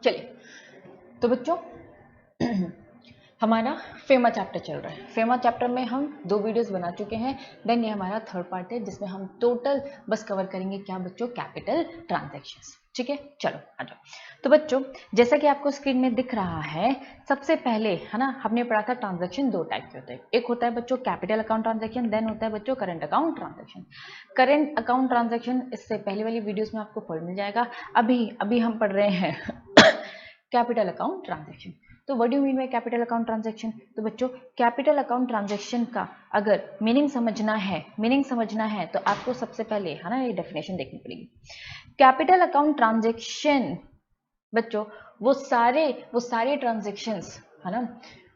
चलिए, तो बच्चों हमारा फेमा चैप्टर चल रहा है। फेमा चैप्टर में हम 2 वीडियोस बना चुके हैं। देन ये हमारा थर्ड पार्ट है जिसमें हम टोटल बस कवर करेंगे क्या बच्चों, कैपिटल ट्रांजैक्शंस। ठीक है, चलो आ जाओ। तो बच्चों जैसा कि आपको स्क्रीन में दिख रहा है, सबसे पहले है ना हमने पढ़ा था ट्रांजैक्शन 2 टाइप के होते हैं। एक होता है बच्चों कैपिटल अकाउंट ट्रांजैक्शन, देन होता है बच्चों current account transaction. Current account transaction इससे पहले वाली वीडियोस में आपको फुल मिल जाएगा। अभी हम पढ़ रहे हैं कैपिटल अकाउंट ट्रांजैक्शन। तो what do mean by capital account transaction? तो बच्चों कैपिटल अकाउंट ट्रांजैक्शन का अगर मीनिंग समझना है तो आपको सबसे पहले है ना ये डेफिनेशन देखनी पड़ेगी। कैपिटल अकाउंट ट्रांजैक्शन बच्चों वो सारे ट्रांजैक्शंस है ना,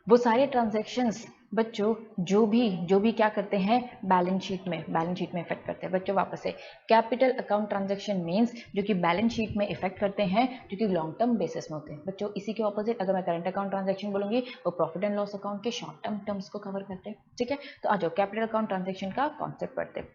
वो सारे ट्रांजैक्शंस बच्चों जो भी क्या करते हैं बैलेंस शीट में इफेक्ट करते हैं। बच्चों वापस से कैपिटल अकाउंट ट्रांजैक्शन मींस जो कि बैलेंस शीट में इफेक्ट करते हैं, जो कि लॉन्ग टर्म बेसिस में होते हैं। बच्चों इसी के ऑपोजिट अगर मैं करंट अकाउंट ट्रांजैक्शन बोलूंगी वो प्रॉफिट एंड लॉस अकाउंट के शॉर्ट टर्म टर्म्स को कवर करते हैं। ठीक है, तो आ जाओ कैपिटल अकाउंट ट्रांजैक्शन का कॉन्सेप्ट पढ़ते हैं।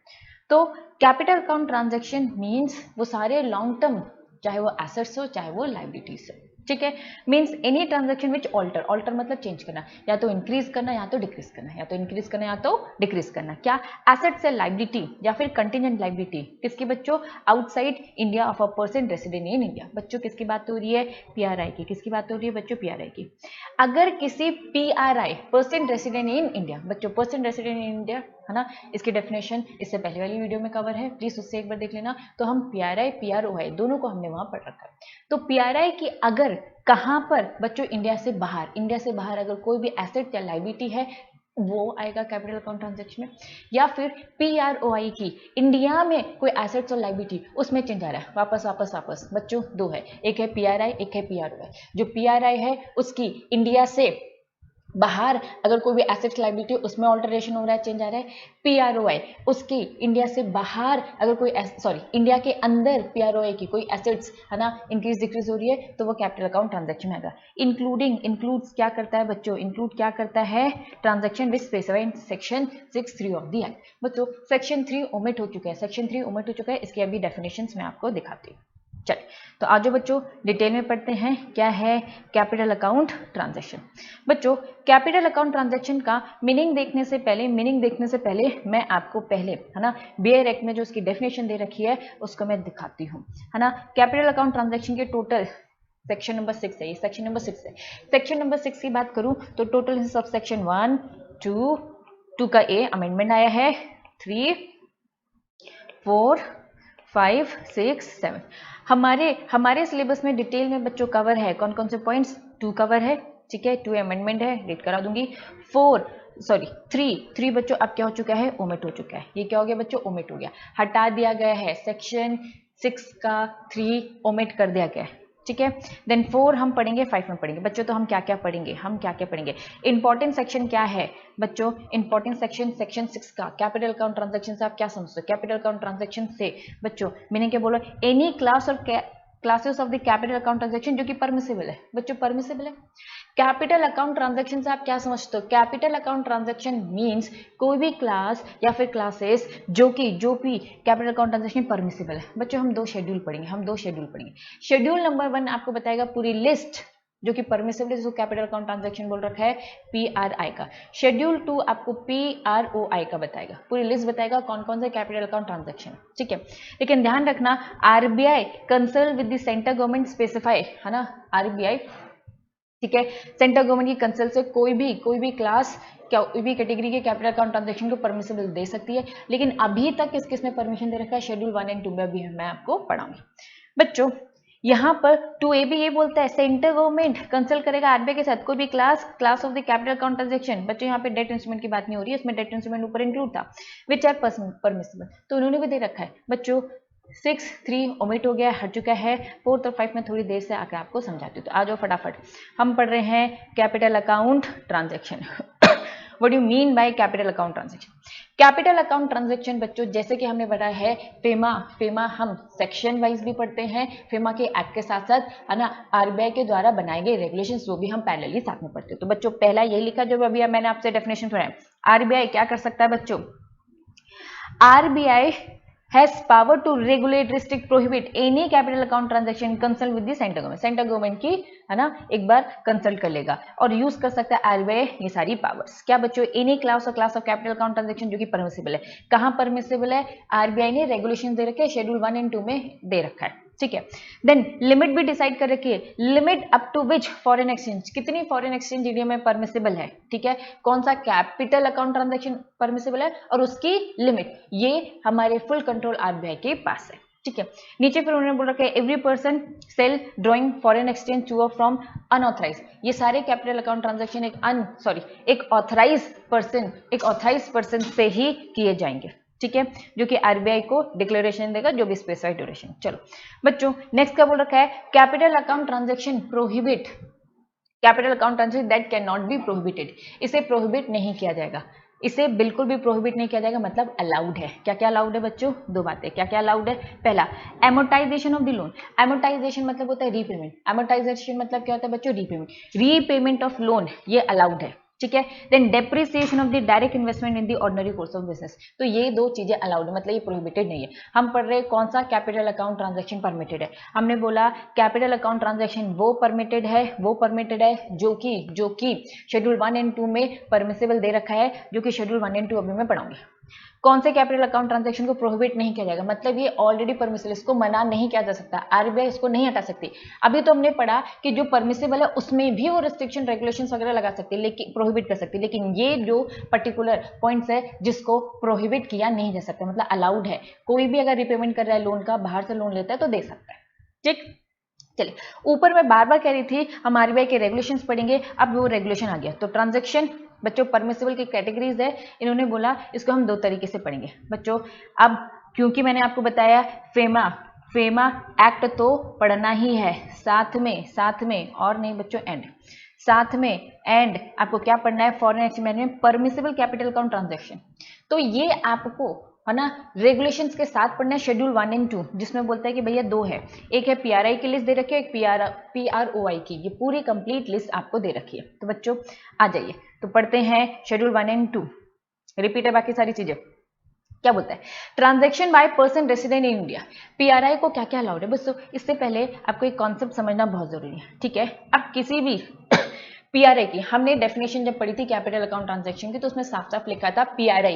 तो कैपिटल अकाउंट ट्रांजैक्शन मींस वो सारे लॉन्ग टर्म, चाहे वो एसेट्स हो चाहे वो लाइबिलिटीज हो। ठीक है, means any transaction which alter मतलब चेंज करना, या तो इंक्रीज करना या तो डिक्रीज करना, या तो इंक्रीज करना या तो डिक्रीज करना। क्या एसेट से लाइबिलिटी या फिर कंटिजेंट लाइबिलिटी किसकी बच्चों, outside India of a person resident in India. बच्चों किसकी बात हो रही है, पीआरआई की। किसकी बात हो रही है बच्चों, पीआरआई की। अगर किसी PRI person resident in India, बच्चों पर्सन रेसिडेंट इन इंडिया है ना, इसकी डेफिनेशन इससे पहले वाली वीडियो में कवर है, प्लीज उससे एक बार देख लेना। तो हम पीआरआई पीआरओआई दोनों को हमने वहां पढ़ रखा है। तो पीआरआई की अगर कहां पर बच्चों इंडिया से बाहर अगर कोई भी एसेट या लाइबिलिटी है वो आएगा कैपिटल अकाउंट ट्रांजैक्शन में। या फिर पीआरओआई की इंडिया में कोई एसेट्स और लाइबिलिटी उसमें चेंज आ रहा है, वापस बच्चों 2 है, एक है पीआरआई एक है पीआरओआई। जो पीआरआई है उसकी इंडिया से बाहर अगर कोई भी एसेट्स लाइबिलिटी उसमें ऑल्टरेशन हो रहा है, चेंज आ रहा है। पीआरओआई उसकी इंडिया से बाहर अगर कोई इंडिया के अंदर पीआरओआई की कोई एसेट्स है ना इंक्रीज डिक्रीज हो रही है तो वो कैपिटल अकाउंट ट्रांजैक्शन आएगा। इंक्लूड्स क्या करता है बच्चों, इंक्लूड क्या करता है, transaction which specified in section 6(3) of the act. बच्चों सेक्शन 3 ओमिट हो चुका है, इसकी अभी डेफिनेशंस मैं आपको दिखाती हूँ। चलिए, तो आज बच्चों डिटेल में पढ़ते हैं क्या है कैपिटल अकाउंट ट्रांजैक्शन। बच्चों कैपिटल अकाउंट ट्रांजैक्शन का मीनिंग देखने से पहले मैं आपको पहले है ना बीआर एक्ट में जो उसकी डेफिनेशन दे रखी है उसको मैं दिखाती हूँ है ना। कैपिटल अकाउंट ट्रांजैक्शन के टोटल सेक्शन नंबर 6 है, ये सेक्शन नंबर 6 है। सेक्शन नंबर 6 की बात करूं तो टोटल सब सेक्शन 1 2 का ए अमेंडमेंट आया है, 3 4 5 6 7 हमारे सिलेबस में डिटेल में बच्चों कवर है। कौन कौन से पॉइंट्स, 2 कवर है, ठीक है, 2 अमेंडमेंट है, रीड करा दूंगी। 3 बच्चों अब क्या हो चुका है, ओमिट हो चुका है। ये क्या हो गया बच्चों, ओमिट हो गया, हटा दिया गया है। सेक्शन 6 का 3 ओमिट कर दिया गया है, ठीक है। देन 4 हम पढ़ेंगे, 5 में पढ़ेंगे बच्चों। तो हम क्या क्या पढ़ेंगे, इंपॉर्टेंट सेक्शन क्या है बच्चों, इंपॉर्टेंट सेक्शन 6 का कैपिटल अकाउंट ट्रांजैक्शन से आप क्या समझते हो। कैपिटल अकाउंट ट्रांजैक्शन से बच्चों मीनिंग क्या बोलो, एनी क्लास और classes of the capital account transaction जो कि परमिसिबल है बच्चों, परमिसिबल है। कैपिटल अकाउंट ट्रांजैक्शन से आप क्या समझते हो, कैपिटल अकाउंट ट्रांजैक्शन मींस कोई भी क्लास या फिर क्लासेस जो भी कैपिटल अकाउंट ट्रांजैक्शन परमिसिबल है। बच्चों हम 2 शेड्यूल पढ़ेंगे, शेड्यूल नंबर 1 आपको बताएगा पूरी लिस्ट जो कि परमिसिबल जिसको कैपिटल अकाउंट ट्रांजैक्शन बोल रखा है पीआरआई का। शेड्यूल 2 आपको पीआरओआई का बताएगा, पूरी लिस्ट बताएगा कौन कौन से कैपिटल अकाउंट ट्रांजैक्शन, ठीक है। लेकिन ध्यान रखना RBI consult with the central government specify है ना, आरबीआई, ठीक है, सेंट्रल गवर्नमेंट की कंसल्ट से कोई भी क्लास कोई भी कैटेगरी के कैपिटल अकाउंट ट्रांजैक्शन को परमिसिबल दे सकती है। लेकिन अभी तक किसने परमिशन दे रखा है, शेड्यूल 1 एंड 2 में अभी मैं आपको पढ़ाऊंगी। बच्चों यहाँ पर 2A भी ये बोलता है सेंट्रल गवर्नमेंट कंसल्ट करेगा आरबीआई के साथ कोई भी class of the capital account transaction. बच्चों यहाँ पे डेट इंस्ट्रूमेंट की बात नहीं हो रही है, इसमें डेट इंस्ट्रूमेंट ऊपर इंक्लूड था विच आर परमिसिबल, तो उन्होंने भी दे रखा है। बच्चों 6 3 ओमिट हो गया, हट चुका है। 4 और 5 में थोड़ी देर से आकर आपको समझाती हूँ। तो आ जाओ फटाफट, हम पढ़ रहे हैं capital account transaction. What do mean by capital account transaction. Capital account transaction बच्चों जैसे कि हमने पढ़ा है फेमा हम सेक्शन वाइज भी पढ़ते हैं, फेमा के एक्ट के साथ साथ है ना आरबीआई के द्वारा बनाए गए रेगुलेशंस वो भी हम पैरेलली साथ में पढ़ते हैं। तो बच्चों पहला यही लिखा जो अभी मैंने आपसे डेफिनेशन सुना है, आरबीआई क्या कर सकता है बच्चों, RBI has power to regulate, restrict, prohibit any capital account transaction, consult with the central government, central government की है ना एक बार कंसल्ट कर लेगा और यूज कर सकता है आरबीआई ये सारी पावर्स। क्या बच्चों, any class of capital account transaction जो कि परमिसिबल है। कहां परमिसिबल है, आरबीआई ने रेगुलेशन दे रखे हैं, शेड्यूल 1 एंड 2 में दे रखा है, ठीक है। देन लिमिट भी डिसाइड कर रखी है, limit up to which foreign exchange, कितनी फॉरेन एक्सचेंज इंडिया में परमिसिबल है, ठीक है, कौन सा कैपिटल अकाउंट ट्रांजैक्शन परमिसिबल है और उसकी लिमिट, ये हमारे फुल कंट्रोल आरबीआई के पास है, ठीक है। नीचे फिर उन्होंने बोल रखा है every person sell drawing foreign exchange to और फ्रॉम अनऑथराइज, ये सारे कैपिटल अकाउंट ट्रांजैक्शन एक ऑथराइज पर्सन से ही किए जाएंगे, ठीक है, जो कि आरबीआई को डिक्लेरेशन देगा, जो भी स्पेसिफाइड ड्यूरेशन। चलो बच्चों नेक्स्ट क्या बोल रखा है, capital account transaction prohibit, capital account transaction that can not B prohibited, इसे प्रोहिबिट नहीं किया जाएगा, इसे बिल्कुल भी प्रोहिबिट नहीं किया जाएगा, मतलब अलाउड है। क्या क्या अलाउड है बच्चों, दो बातें, क्या क्या अलाउड है। पहला, amortisation of the loan, amortisation मतलब होता है रीपेमेंट, एमोटाइजेशन मतलब क्या होता है बच्चों, रीपेमेंट ऑफ लोन, ये अलाउड है, ठीक है। Then depreciation of the direct investment in the ordinary course of business, तो ये दो चीजें अलाउड है, मतलब ये प्रोहिबिटेड नहीं है। हम पढ़ रहे कौन सा कैपिटल अकाउंट ट्रांजैक्शन परमिटेड है, हमने बोला कैपिटल अकाउंट ट्रांजैक्शन वो परमिटेड है जो कि शेड्यूल 1 एंड 2 में परमिसिबल दे रखा है, जो कि शेड्यूल 1 एंड 2 अभी मैं पढ़ाऊंगी। कौन से कैपिटल अकाउंट ट्रांजैक्शन को प्रोहिबिट नहीं किया जाएगा, मतलब ये ऑलरेडी परमिसिबल, इसको मना नहीं किया जा सकता, आरबीआई इसको नहीं हटा सकती। अभी तो हमने पढ़ा कि जो परमिसिबल है उसमें भी वो रिस्ट्रिक्शन रेगुलेशंस वगैरह लगा सकती है, लेकिन प्रोहिबिट कर सकती है, लेकिन ये जो पर्टिकुलर पॉइंट्स है जिसको प्रोहिबिट किया नहीं जा सकता, मतलब अलाउड है, कोई भी अगर रिपेमेंट कर रहा है लोन का, बाहर से लोन लेता है तो दे सकता है, ठीक। चलिए ऊपर मैं बार बार कह रही थी हम आरबीआई के रेगुलेशंस पढ़ेंगे, अब वो रेगुलेशन आ गया। तो ट्रांजैक्शन बच्चों परमिसिबल की कैटेगरीज है, इन्होंने बोला इसको हम दो तरीके से पढ़ेंगे बच्चों। अब क्योंकि मैंने आपको बताया फेमा एक्ट तो पढ़ना ही है, साथ में और नहीं बच्चों एंड, साथ में एंड आपको क्या पढ़ना है, foreign exchange management permissible capital account transaction, तो ये आपको है ना रेगुलेशंस के साथ पढ़ना है, शेड्यूल 1 एंड 2 जिसमें बोलता है कि भैया दो है, एक है पीआरआई की लिस्ट दे रखी है, एक पीआरओआई की, ये पूरी कंप्लीट लिस्ट आपको दे रखी है। तो बच्चों आ जाइए तो पढ़ते हैं शेड्यूल 1 एंड 2, रिपीट है बाकी सारी चीजें। क्या बोलता है, transaction by person resident in India, PRI को क्या क्या अलाउड है बस, इससे पहले आपको एक कॉन्सेप्ट समझना बहुत जरूरी है, ठीक है। अब किसी भी पीआरआई की हमने डेफिनेशन जब पढ़ी थी कैपिटल अकाउंट ट्रांजैक्शन की, तो उसमें साफ साफ लिखा था पीआरआई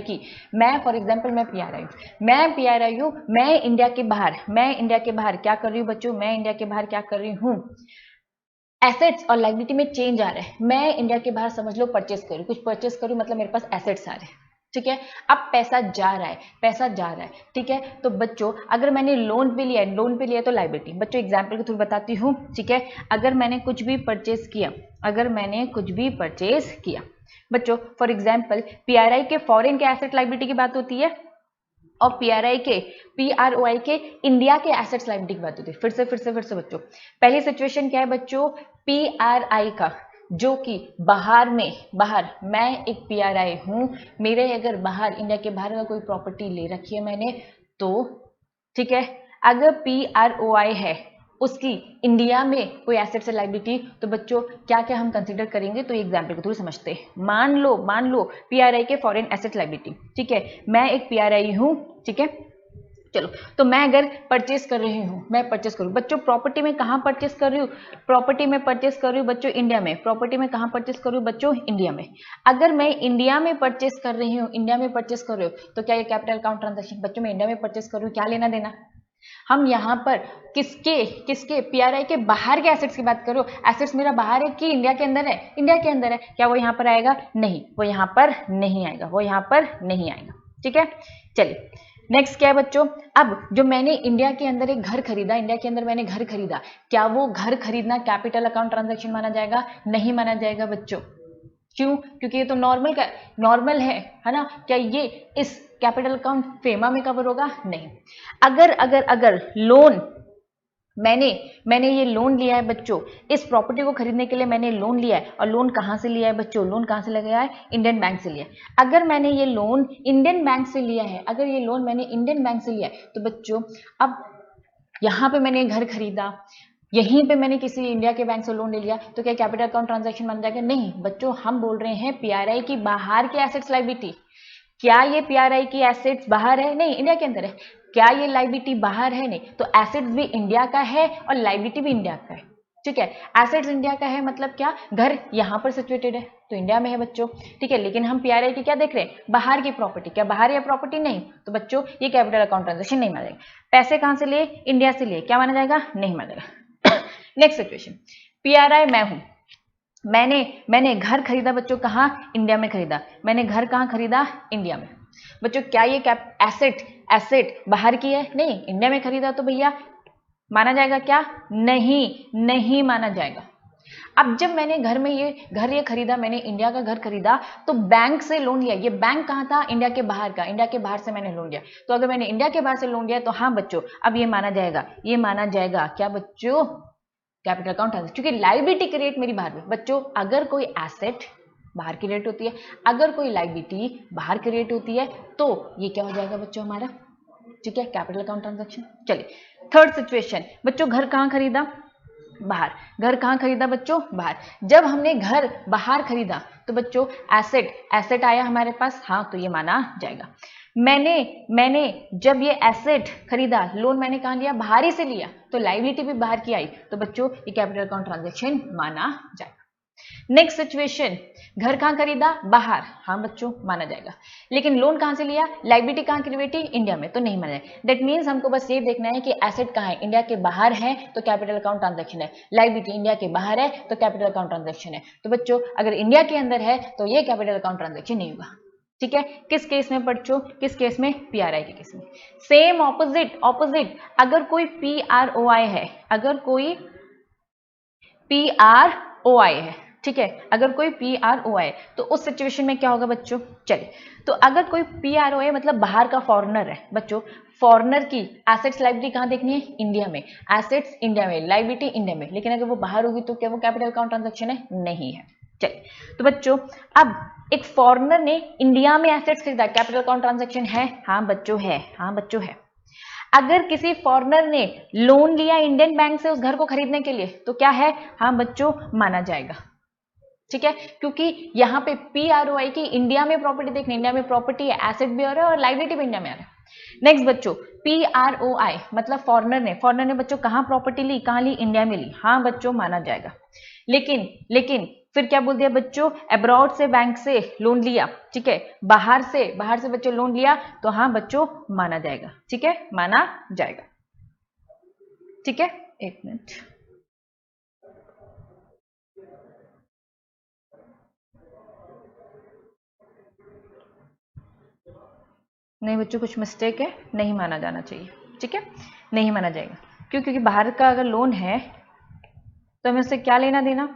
की मैं फॉर एग्जांपल मैं पीआरआई हूं, मैं इंडिया के बाहर क्या कर रही हूं बच्चों, मैं इंडिया के बाहर क्या कर रही हूं, एसेट्स और लायबिलिटी में चेंज आ रहा है, मैं इंडिया के बाहर समझ लो परचेस करूं, कुछ परचेस करूं मतलब मेरे पास एसेट्स आ रहे हैं, ठीक है। अब पैसा जा रहा है, ठीक है। तो बच्चों अगर मैंने लोन पे लिया तो लायबिलिटी, बच्चों एग्जांपल के थ्रू बताती हूँ, ठीक है। अगर मैंने कुछ भी परचेस किया बच्चों, फॉर एग्जांपल पीआरआई के फॉरेन के एसेट लायबिलिटी की बात होती है और पीआरओआई के इंडिया के एसेट्स लायबिलिटी की बात होती है। फिर से बच्चों, पहली सिचुएशन क्या है बच्चों, पीआरआई का जो कि बाहर मैं एक पीआरआई हूं, मेरे अगर बाहर इंडिया के बाहर का कोई प्रॉपर्टी ले रखी है मैंने, तो ठीक है। अगर पीआरओआई है उसकी इंडिया में कोई एसेट से लायबिलिटी, तो बच्चों क्या क्या हम कंसीडर करेंगे, तो एग्जांपल के थ्रू समझते हैं। मान लो पीआरआई के फॉरेन एसेट लायबिलिटी, ठीक है, मैं एक पीआरआई हूं, ठीक है। चलो तो मैं अगर परचेस कर रही हूँ, मैं परचेस करूँ बच्चों, प्रॉपर्टी में कहाँ परचेस कर रही हूँ, प्रॉपर्टी में परचेस कर रही हूँ बच्चों इंडिया में, प्रॉपर्टी में कहाँ परचेस कर रही हूँ बच्चों इंडिया में। अगर मैं इंडिया में परचेस कर रही हूँ, तो क्या ये कैपिटल अकाउंट ट्रांजैक्शन बच्चों में इंडिया में परचेस कर रही हूँ, क्या लेना देना। हम यहाँ पर किसके पीआरआई के बाहर के एसेट्स की बात करो, एसेट्स मेरा बाहर है कि इंडिया के अंदर है, इंडिया के अंदर है, क्या वो यहाँ पर आएगा, नहीं, वो यहाँ पर नहीं आएगा, ठीक है। चलिए नेक्स्ट क्या है बच्चों, अब जो मैंने इंडिया के अंदर घर खरीदा, क्या वो घर खरीदना कैपिटल अकाउंट ट्रांजैक्शन माना जाएगा, नहीं माना जाएगा बच्चों। क्यों, क्योंकि ये तो नॉर्मल है ना, क्या ये इस कैपिटल अकाउंट फेमा में कवर होगा, नहीं। अगर लोन मैंने ये लोन लिया है बच्चों, इस प्रॉपर्टी को खरीदने के लिए मैंने लोन लिया है, और लोन कहां से लिया है बच्चों, लोन कहां से लगाया है, इंडियन बैंक से लिया है। अगर मैंने ये लोन इंडियन बैंक से लिया है, तो बच्चों अब यहां पे मैंने घर खरीदा, यहीं पे मैंने किसी इंडिया के बैंक से लोन ले लिया, तो क्या कैपिटल अकाउंट ट्रांजैक्शन बन जाएगा, नहीं बच्चों। हम बोल रहे हैं पीआरआई की बाहर के एसेट्स लायबिलिटी, क्या ये पीआरआई की एसेट्स बाहर है? नहीं, इंडिया के अंदर है। क्या ये लायबिलिटी बाहर है? नहीं। तो एसेट्स भी इंडिया का है और लायबिलिटी भी इंडिया का है, ठीक है। एसेट्स इंडिया का है मतलब क्या, घर यहां पर सिचुएटेड है तो इंडिया में है बच्चों, ठीक है। लेकिन हम पीआरआई की क्या देख रहे हैं, बाहर की प्रॉपर्टी। क्या बाहर है प्रॉपर्टी? नहीं। तो बच्चों ये कैपिटल अकाउंट ट्रांजेक्शन नहीं माना जाएगा। पैसे कहां से लिए? इंडिया से लिए, क्या माना जाएगा? नहीं माना जाएगा। नेक्स्ट सिचुएशन, पीआरआई मैं हूं, मैंने घर खरीदा बच्चों, कहां? इंडिया में खरीदा। मैंने घर कहां खरीदा? इंडिया में। बच्चों क्या ये एसेट बाहर की है? नहीं, इंडिया में खरीदा तो भैया माना जाएगा क्या? नहीं माना जाएगा। अब जब मैंने घर ये खरीदा, मैंने इंडिया का घर खरीदा तो बैंक से लोन लिया। ये बैंक कहां था? इंडिया के बाहर का। इंडिया के बाहर से मैंने लोन लिया। तो अगर मैंने इंडिया के बाहर से लोन लिया तो हाँ बच्चों, अब ये माना जाएगा क्या बच्चों? कैपिटल अकाउंट ट्रांजेक्शन, क्योंकि लायबिलिटी की रेट मेरी बाहर में। बच्चों अगर कोई एसेट बाहर की रेट होती है, अगर कोई लायबिलिटी बाहर की रेट होती है तो ये क्या हो जाएगा बच्चों हमारा, ठीक है, कैपिटल अकाउंट ट्रांजेक्शन। चलिए थर्ड सिचुएशन, बच्चों घर कहां खरीदा? बाहर। घर कहां खरीदा बच्चों? बाहर। जब हमने घर बाहर खरीदा तो बच्चों एसेट आया हमारे पास, हाँ तो ये माना जाएगा। मैंने जब ये एसेट खरीदा, लोन मैंने कहां लिया? बाहर ही से लिया, तो लायबिलिटी भी बाहर की आई, तो बच्चों ये कैपिटल अकाउंट ट्रांजेक्शन माना जाएगा। नेक्स्ट सिचुएशन, घर कहां खरीदा? बाहर, हाँ बच्चों माना जाएगा। लेकिन लोन कहां से लिया? लायबिलिटी कहां की बेटी? इंडिया में, तो नहीं माना जाएगा। दैट मीन्स हमको बस ये देखना है कि एसेट कहां है, इंडिया के बाहर है तो कैपिटल अकाउंट ट्रांजेक्शन है, लायबिलिटी इंडिया के बाहर है तो कैपिटल अकाउंट ट्रांजेक्शन है। तो बच्चों अगर इंडिया के अंदर है तो ये कैपिटल अकाउंट ट्रांजेक्शन नहीं होगा, ठीक है। किस केस में बच्चों? किस केस में? पीआरआई के केस में। सेम ऑपोजिट, अगर कोई पीआरओआई है, अगर कोई पीआरओआई है, ठीक है, अगर कोई पीआरओआई तो उस सिचुएशन में क्या होगा बच्चों? चलिए, तो अगर कोई पीआरओआई मतलब बाहर का फॉरेनर है बच्चों, फॉरेनर की एसेट्स लायबिलिटी कहां देखनी है? इंडिया में। एसेट्स इंडिया में, लायबिलिटी इंडिया में, लेकिन अगर वो बाहर होगी तो क्या वो कैपिटल अकाउंट ट्रांजेक्शन है? नहीं है। चलिए, तो बच्चों अब एक फॉरेनर ने इंडिया में एसेट्स खरीदा, कैपिटल अकाउंट ट्रांजेक्शन है? हाँ बच्चों है, हाँ बच्चों है। अगर किसी फॉरेनर ने लोन लिया इंडियन बैंक से उस घर को खरीदने के लिए तो क्या है? हाँ बच्चों माना जाएगा, ठीक है, क्योंकि यहाँ पे पीआरओआई की इंडिया में प्रॉपर्टी देखनी, इंडिया में प्रॉपर्टी है, एसेट भी आ रहा है और लायबिलिटी भी इंडिया में आ रहा है। नेक्स्ट बच्चों, पीआरओआई मतलब फॉरेनर ने बच्चों कहां प्रॉपर्टी ली? कहां ली? इंडिया में ली, हाँ बच्चों माना जाएगा। लेकिन फिर क्या बोल दिया बच्चों? अब्रॉड से बैंक से लोन लिया, ठीक है, बाहर से बच्चों लोन लिया तो हाँ बच्चों माना जाएगा, ठीक है, माना जाएगा, ठीक है। एक मिनट, नहीं बच्चों कुछ मिस्टेक है, नहीं माना जाना चाहिए, ठीक है, नहीं माना जाएगा। क्यों? क्योंकि बाहर का अगर लोन है तो हमें उससे क्या लेना देना,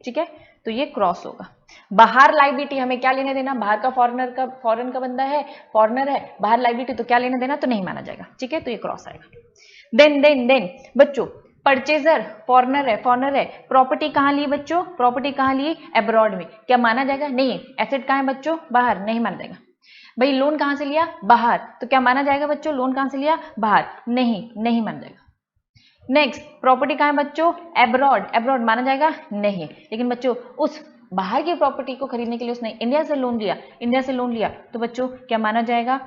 ठीक है, तो ये क्रॉस होगा। बाहर लायबिलिटी हमें क्या लेना देना? बाहर का फॉरेन का बंदा है, फॉरेनर है, बाहर लायबिलिटी तो क्या लेना देना? तो नहीं माना जाएगा, ठीक है, तो ये क्रॉस आएगा। देन बच्चों परचेजर फॉरेनर है, प्रॉपर्टी कहां ली बच्चों? प्रॉपर्टी कहां ली? अब्रॉड में, क्या माना जाएगा? नहीं। एसेट कहां है बच्चों? बाहर, नहीं माना जाएगा। भाई लोन कहां से लिया? बाहर, तो क्या माना जाएगा बच्चों? लोन कहां से लिया? बाहर, नहीं माना जाएगा। नेक्स्ट, प्रॉपर्टी कहां है बच्चों? अब्रॉड माना जाएगा? नहीं। लेकिन बच्चों उस बाहर की प्रॉपर्टी को खरीदने के लिए उसने इंडिया से लोन लिया तो बच्चों क्या माना जाएगा?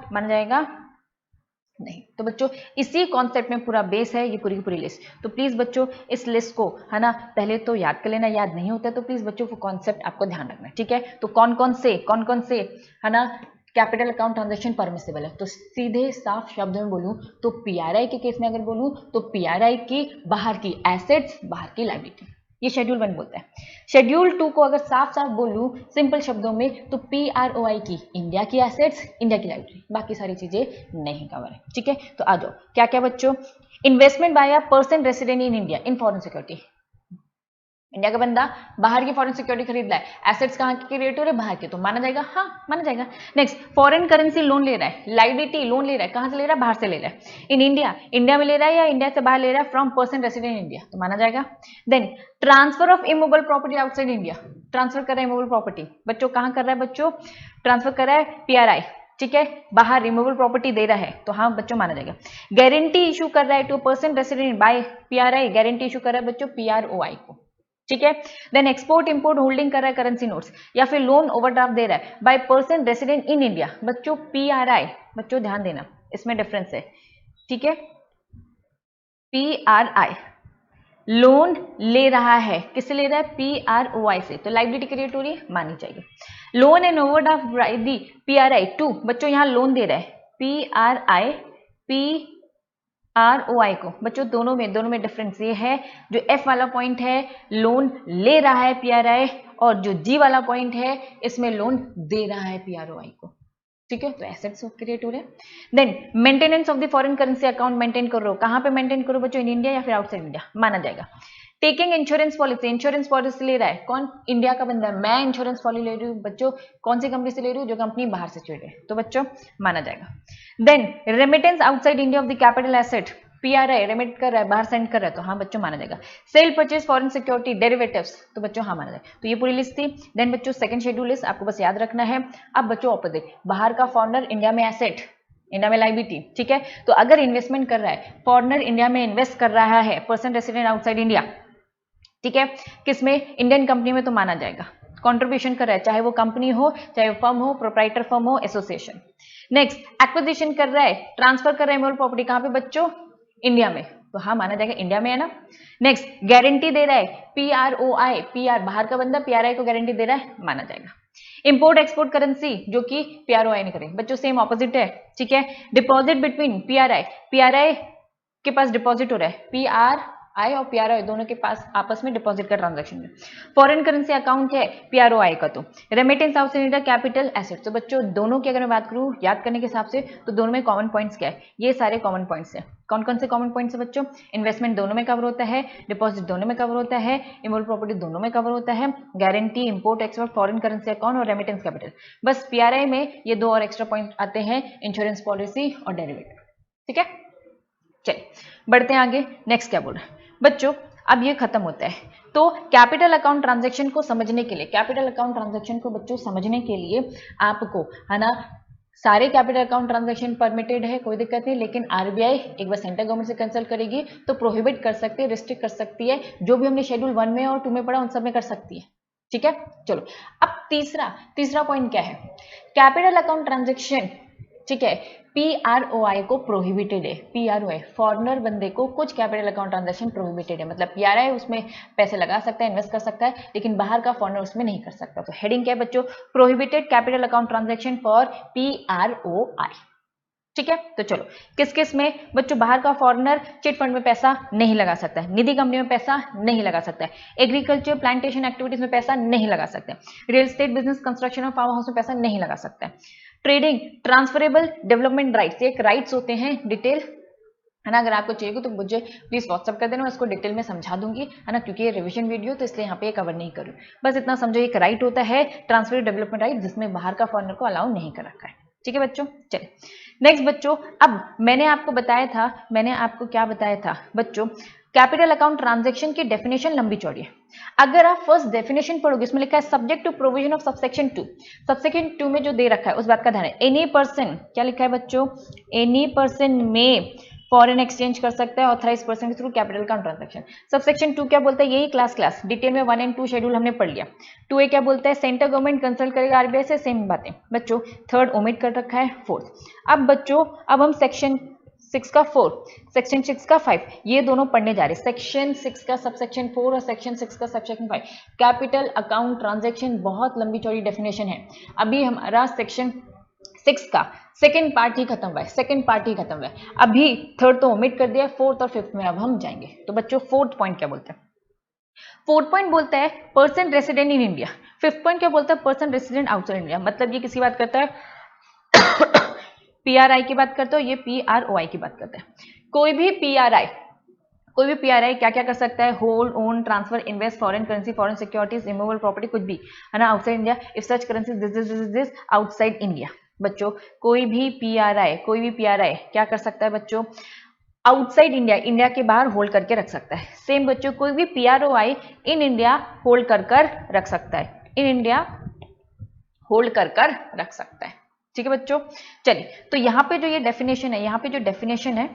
नहीं। तो बच्चों इसी कॉन्सेप्ट में पूरा बेस है ये पूरी की पूरी लिस्ट। तो प्लीज बच्चों इस लिस्ट को है ना पहले तो याद कर लेना, याद नहीं होता है तो प्लीज बच्चों वो कॉन्सेप्ट आपको ध्यान रखना, ठीक है। तो कौन कौन से है ना कैपिटल अकाउंट ट्रांजेक्शन परमिसिबल है? तो सीधे साफ शब्द में बोलूं तो पीआरआई के केस में अगर बोलूं तो पीआरआई की बाहर की एसेट्स, बाहर की लायबिलिटी, ये शेड्यूल 1 बोलता है। शेड्यूल 2 को अगर साफ बोलूं सिंपल शब्दों में तो पीआरओआई की इंडिया की एसेट्स, इंडिया की लायबिलिटी, बाकी सारी चीजें नहीं कवर है, ठीक है। तो आ जाओ क्या क्या बच्चों, investment by a person resident in India in foreign security, India का बंदा बाहर की फॉरेन सिक्योरिटी खरीद रहा है, एसेट्स कहां की क्रिएट हो रहे? बाहर के, तो माना जाएगा, हाँ माना जाएगा। नेक्स्ट, फॉरेन करेंसी लोन ले रहा है, लायबिलिटी लोन ले रहा है, कहां से ले रहा है? बाहर से ले रहा है। इन इंडिया में ले रहा है या इंडिया से बाहर ले रहा है? From person resident in India, तो माना जाएगा। Then transfer of immovable property outside India, transfer कर रहा है इमूवेबल प्रॉपर्टी, बच्चों कहां कर रहा है? बच्चों ट्रांसफर कर रहा है पीआरआई, ठीक है, बाहर रिमूवेबल प्रॉपर्टी दे रहा है तो हाँ बच्चों माना जाएगा। गारंटी इशू कर रहा है to person resident by PRI, guarantee issue कर रहा है बच्चों पीआरओआई को, ठीक है। देन एक्सपोर्ट इंपोर्ट होल्डिंग कर रहा है करेंसी नोट्स, या फिर लोन ओवरड्राफ्ट दे रहा है by person resident in India. बच्चों PRI, बच्चों ध्यान देना इसमें डिफरेंस है, ठीक है। PRI लोन ले रहा है, किससे ले रहा है? PROI से, तो लाइबिलिटी क्रिएट हो रही है, मानी जाएगी। Loan and overdraft by the PRI to, बच्चों यहां लोन दे रहा है PRI PROI को। बच्चों दोनों में डिफरेंस ये है, जो F वाला पॉइंट है लोन ले रहा है PRI, और जो G वाला पॉइंट है इसमें लोन दे रहा है PROI को, ठीक है। तो एसेट्स क्रिएट हो रहे हैं। Then maintenance of the foreign currency account maintain करो, कहां पे मेंटेन करो बच्चों? इन इंडिया या फिर आउटसाइड इंडिया, माना जाएगा। Taking insurance policy, insurance policy ले रहा है कौन? इंडिया का बंदा है। मैं इंश्योरेंस पॉलिसी ले रही हूँ बच्चों, कौन सी कंपनी से ले रही हूँ? जो कंपनी बाहर से चल रही है, तो बच्चों माना जाएगा। Then remittance outside India of the capital asset, PRI remit कर रहा है, बाहर सेंड कर रहा है, तो हाँ बच्चों माना जाएगा। Cell purchase foreign security derivatives, तो बच्चों हाँ माना जाएगा। तो ये पूरी लिस्ट थी। देन बच्चों सेकंड शेड्यूल लिस्ट आपको बस याद रखना है। अब बच्चों ऑपोजिट, बाहर का फॉरेनर, इंडिया में एसेट, इंडिया में लाइबिलिटी, ठीक है। तो अगर इन्वेस्टमेंट कर रहा है फॉरेनर, इंडिया में इन्वेस्ट कर रहा है, पर्सन रेसिडेंट आउटसाइड इंडिया, ठीक है, किसमें? इंडियन कंपनी में, तो माना जाएगा। कंट्रीब्यूशन कर रहा है, चाहे वो कंपनी हो, चाहे वो फर्म हो, प्रोप्राइटर फर्म हो, एसोसिएशन। नेक्स्ट एक्विजिशन कर रहा है, ट्रांसफर कर रहा है मूल प्रॉपर्टी, कहां पे बच्चों? इंडिया में, तो हाँ माना जाएगा, इंडिया में है ना। नेक्स्ट गारंटी दे रहा है PROI, PR बाहर का बंदा PRI को गारंटी दे रहा है, माना जाएगा। इंपोर्ट एक्सपोर्ट करेंसी, जो कि PROI नहीं करे, बच्चों सेम ऑपोजिट है, ठीक है। डिपॉजिट बिटवीन PRI के पास डिपॉजिट हो रहा है, PRI और PROI दोनों के पास आपस में डिपॉजिट का ट्रांजैक्शन है। फॉरेन करेंसी अकाउंट है PROI का, तो remittance out India capital asset, तो बच्चों दोनों की अगर मैं बात करूं याद करने के हिसाब से, तो दोनों में कॉमन पॉइंट्स क्या है? ये सारे कॉमन पॉइंट्स है। कौन कौन से कॉमन पॉइंट्स है बच्चों? इन्वेस्टमेंट दोनों में कवर होता है, डिपॉजिट दोनों में कवर होता है, इमोबल प्रॉपर्टी दोनों में कवर होता है, guarantee, import export, foreign currency account और रेमिटेंस कैपिटल। बस PRI में ये दो और एक्स्ट्रा पॉइंट आते हैं, इंश्योरेंस पॉलिसी और डेरिवेटिव, ठीक है। चलिए बढ़ते हैं आगे। नेक्स्ट क्या बोल रहे हैं बच्चों? अब ये खत्म होता है, तो कैपिटल अकाउंट ट्रांजैक्शन को समझने के लिए, कैपिटल अकाउंट ट्रांजैक्शन को बच्चों समझने के लिए आपको, है ना, सारे कैपिटल अकाउंट ट्रांजैक्शन परमिटेड है, कोई दिक्कत नहीं, लेकिन RBI एक बार सेंट्रल गवर्नमेंट से कंसल्ट करेगी तो प्रोहिबिट कर सकती है, रिस्ट्रिक्ट कर सकती है, जो भी हमने शेड्यूल 1 में और 2 में पढ़ा उन सब में कर सकती है, ठीक है। चलो अब तीसरा पॉइंट क्या है? कैपिटल अकाउंट ट्रांजैक्शन, ठीक है, PROI को प्रोहिबिटेड है। PROI फॉरेनर बंदे को कुछ कैपिटल अकाउंट ट्रांजैक्शन प्रोहिबिटेड है, मतलब PRI उसमें पैसे लगा सकता है, इन्वेस्ट कर सकता है, लेकिन बाहर का फॉरेनर उसमें नहीं कर सकता। तो हेडिंग क्या है बच्चों? Prohibited capital account transaction for PROI, ठीक है। तो चलो किस किस में बच्चों? बाहर का फॉरेनर चिट फंड में पैसा नहीं लगा सकता है, निधि कंपनी में पैसा नहीं लगा सकता है, एग्रीकल्चर प्लांटेशन एक्टिविटीज में पैसा नहीं लगा सकता है, रियल एस्टेट बिजनेस कंस्ट्रक्शन और फार्म हाउस में पैसा नहीं लगा सकता है, ट्रेडिंग, ट्रांसफरेबल डेवलपमेंट राइट्स, एक राइट्स होते हैं डिटेल, है ना। अगर आपको चाहिए तो मुझे प्लीज व्हाट्सअप कर देना, मैं उसको डिटेल में समझा दूंगी, है ना, क्योंकि ये रिवीजन वीडियो तो इसलिए यहाँ पे कवर नहीं करूँ। बस इतना समझो, एक राइट होता है ट्रांसफर डेवलपमेंट राइट, जिसमें बाहर का फॉरेनर को अलाउ नहीं कर रखा है, ठीक है बच्चों। चलिए नेक्स्ट बच्चों, अब मैंने आपको बताया था, मैंने आपको क्या बताया था बच्चों? कैपिटल अकाउंट ट्रांजैक्शन की डेफिनेशन लंबी चौड़ी है। अगर आप फर्स्ट डेफिनेशन पढ़ोगे, इसमें लिखा है subject to provision of subsection 2, subsection 2 में जो दे रखा है उस बात का ध्यान है। एनी पर्सन, क्या लिखा है बच्चों? एनी पर्सन में फॉरेन एक्सचेंज कर सकता है ऑथराइज पर्सन के through capital account transaction. Subsection 2 क्या बोलता है? यही क्लास डिटेल में 1 एंड 2 शेड्यूल हमने पढ़ लिया। 2A क्या बोलता है? सेंट्रल गवर्नमेंट कंसल्ट करेगा RBI से, सेम बातें बच्चों। थर्ड ओमिट कर रखा है, फोर्थ। अब बच्चों अब हम सेक्शन 6 का 4, सेक्शन 6 का 5, ये दोनों पढ़ने जा रहे हैं। सेक्शन 6 का सबसेक्शन 4 और सेक्शन 6 का सबसेक्शन 5। कैपिटल अकाउंट ट्रांजैक्शन बहुत लंबी चौड़ी डेफिनेशन है। अभी हमारा सेक्शन 6 का सेकेंड पार्ट ही खत्म हुआ है, सेकेंड पार्ट ही खत्म हुआ है। अभी थर्ड तो ओमिट कर दिया, फोर्थ और फिफ्थ में अब हम जाएंगे। तो बच्चों फोर्थ पॉइंट क्या बोलते हैं? फोर्थ पॉइंट बोलता है person resident in India. Fifth point क्या बोलता है? Person resident outside India. मतलब ये किसी बात करता है PRI की बात करता है, ये PROI की बात करता है। कोई भी PRI क्या क्या कर सकता है? Hold, own, transfer, invest foreign currency, foreign securities, immovable property, कुछ भी, है ना, outside India. If such currency this outside India. बच्चों कोई भी PRI क्या कर सकता है बच्चों? आउटसाइड इंडिया, इंडिया के बाहर होल्ड करके रख सकता है। सेम बच्चों कोई भी PROI इन इंडिया होल्ड कर रख सकता है, इन इंडिया होल्ड कर रख सकता है, ठीक है बच्चों। चलिए तो यहाँ पे जो ये डेफिनेशन है, यहाँ पे जो डेफिनेशन है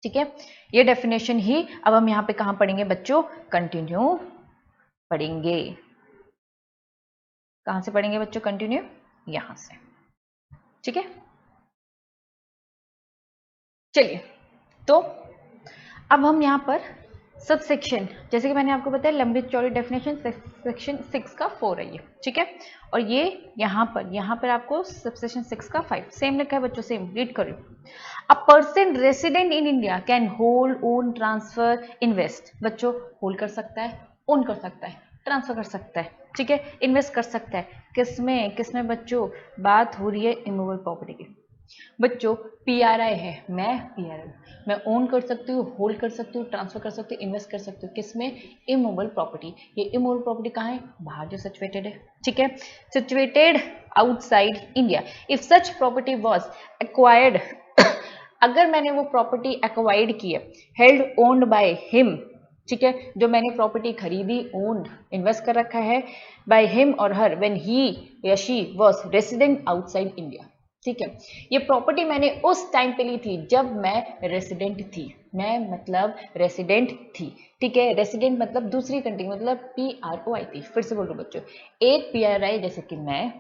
ठीक है, ये डेफिनेशन ही अब हम यहाँ पे कहाँ पढ़ेंगे बच्चों, कंटिन्यू पढ़ेंगे। कहाँ से पढ़ेंगे बच्चों कंटिन्यू, यहां से। ठीक है, चलिए तो अब हम यहाँ पर सब सेक्शन, जैसे कि मैंने आपको बताया लंबी चौड़ी डेफिनेशन सेक्शन 6 का 4 है ये, ठीक है, और ये यहाँ पर आपको सबसेक्शन 6 का 5 सेम लिखा है बच्चों, सेम रीड करो। A person resident in India can hold, own, transfer, invest. बच्चों होल्ड कर सकता है, ओन कर सकता है, ट्रांसफर कर सकता है, ठीक है, इन्वेस्ट कर सकता है। किसमें किसमें बच्चों, बात हो रही है इमूवेबल प्रॉपर्टी की। बच्चों पीआरआई है, मैं पीआरआई, मैं ओन कर सकती हूँ, होल्ड कर सकती हूँ, ट्रांसफर कर सकती हूँ, इन्वेस्ट कर सकती हूँ। किसमें, इमूवेबल प्रॉपर्टी। ये इमूवेबल प्रॉपर्टी कहाँ है, बाहर जो सिचुएटेड है, ठीक है, situated outside India. If such property was acquired, अगर मैंने वो प्रॉपर्टी एक्वायर्ड की है, हेल्ड ओन्ड बाय हिम, ठीक है, जो मैंने प्रॉपर्टी खरीदी, ओन्ड, इन्वेस्ट कर रखा है, बाय हिम और हर, व्हेन ही या she was resident outside India. ठीक है, ये प्रॉपर्टी मैंने उस टाइम पे ली थी जब मैं रेसिडेंट थी, मैं मतलब रेसिडेंट थी, ठीक है, रेसिडेंट मतलब दूसरी कंट्री, मतलब PROI थी। फिर से बोल रहा हूं बच्चों, एक PRI जैसे कि मैं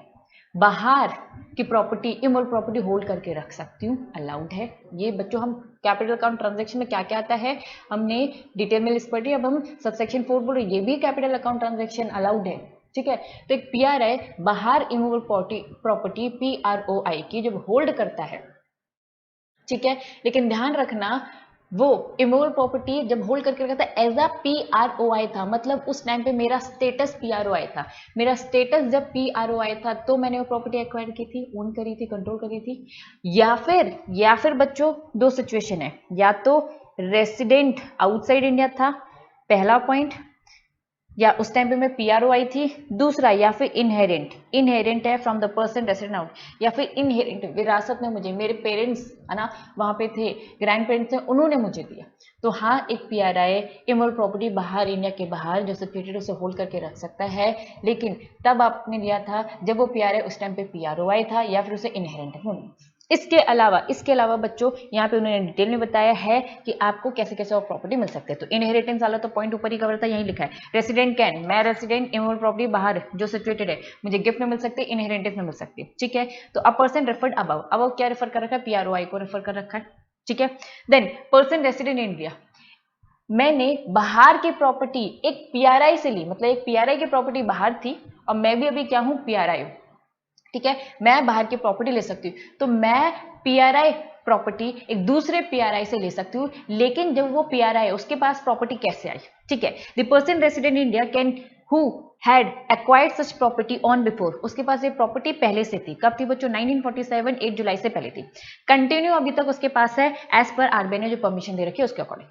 बाहर की प्रॉपर्टी, इमूवेबल प्रॉपर्टी होल्ड करके रख सकती हूँ, अलाउड है ये बच्चों। हम कैपिटल अकाउंट ट्रांजैक्शन में क्या क्या आता है हमने डिटेल में लिस्ट पढ़ी, अब हम सबसेक्शन 4 बोल रहे हैं, ये भी कैपिटल अकाउंट ट्रांजैक्शन अलाउड है, ठीक है। तो एक PRI बाहर इमूवेबल प्रॉपर्टी PROI की जब होल्ड करता है, ठीक है, लेकिन ध्यान रखना वो इमूवेबल प्रॉपर्टी जब होल्ड करके रखा था एज अ PROI था, मतलब उस टाइम पे मेरा स्टेटस PROI था। मेरा स्टेटस जब PROI था तो मैंने वो प्रॉपर्टी एक्वायर की थी, ओन करी थी, कंट्रोल करी थी। या फिर बच्चों दो सिचुएशन है, या तो रेसिडेंट आउटसाइड इंडिया था, पहला पॉइंट, या उस टाइम पे मैं PROI थी, दूसरा या फिर इनहेरेंट है from the person resident out, या फिर इनहेरेंट विरासत में मुझे मेरे पेरेंट्स है ना वहां पे थे, ग्रैंड पेरेंट्स थे, उन्होंने मुझे दिया। तो हाँ, एक PRI इमूवेबल प्रॉपर्टी बाहर, इंडिया के बाहर जो सिक्योरिटी उसे होल्ड करके रख सकता है, लेकिन तब आपने लिया था जब वो PRI उस टाइम पे PROI था या फिर उसे इनहेरेंट है। इसके अलावा बच्चों यहाँ पे उन्होंने डिटेल में बताया है कि आपको कैसे कैसे और प्रॉपर्टी मिल सकते हैं। तो इनहेरिटेंस वाला तो पॉइंट ऊपर ही कवर था, यही लिखा है, रेसिडेंट कैन, मैं रेसिडेंट, इमूवेबल प्रॉपर्टी बाहर जो सिचुएटेड है, मुझे गिफ्ट में मिल सकती है, इनहेरिटेंस में मिल सकती है, ठीक है। तो अ पर्सन रेफर्ड अबव क्या रेफर कर रखा है, PROI को रेफर कर रखा है, ठीक है। Then person resident in India, मैंने बाहर की प्रॉपर्टी एक PRI से ली, मतलब एक PRI की प्रॉपर्टी बाहर थी और मैं भी अभी क्या हूं, PRI हूं, ठीक है, मैं बाहर की प्रॉपर्टी ले सकती हूँ। तो मैं PRI प्रॉपर्टी एक दूसरे PRI से ले सकती हूँ, लेकिन जब वो PRI है उसके पास प्रॉपर्टी कैसे आई, ठीक है। The person resident in India can who had acquired such property on before, उसके पास ये प्रॉपर्टी पहले से थी, कब थी बच्चों, 1947 8 जुलाई से पहले थी, कंटिन्यू अभी तक उसके पास है एज पर RBI ने जो परमिशन दे रखी है उसके अकॉर्डिंग।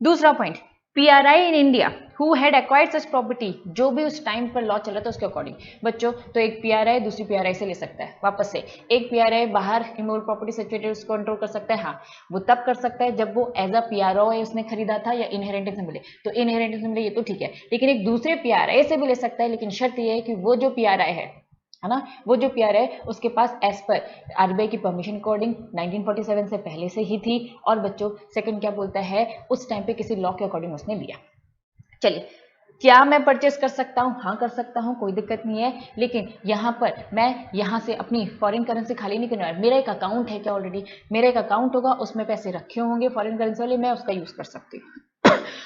दूसरा point, PRI in India who had acquired such property, जो भी उस टाइम पर लॉ चला था उसके अकॉर्डिंग बच्चों। तो एक PRI दूसरी PRI से ले सकता है, वापस से एक PRI बाहर इमूवेबल प्रॉपर्टी सिचुएटेड उसको कंट्रोल कर सकता है, हाँ वो तब कर सकता है जब वो एज अ PROI उसने खरीदा था या इनहेरिटेंस में मिले, तो इनहेरिटेंस में मिले ये तो ठीक है, लेकिन एक दूसरे PRI से भी ले सकता है, लेकिन शर्त ये है कि वो जो PRI है ना, वो जो PRI है उसके पास एज पर RBI की परमिशन अकॉर्डिंग 1947 से पहले से ही थी, और बच्चों सेकंड क्या बोलता है, उस टाइम पे किसी लॉ के अकॉर्डिंग उसने लिया। चलिए, क्या मैं परचेस कर सकता हूँ, हाँ कर सकता हूँ, कोई दिक्कत नहीं है, लेकिन यहाँ पर मैं यहाँ से अपनी फॉरेन करेंसी खाली नहीं करना है, मेरा एक अकाउंट है क्या ऑलरेडी, मेरा एक अकाउंट होगा उसमें पैसे रखे होंगे फॉरेन करेंसी वाले, मैं उसका यूज कर सकती हूँ।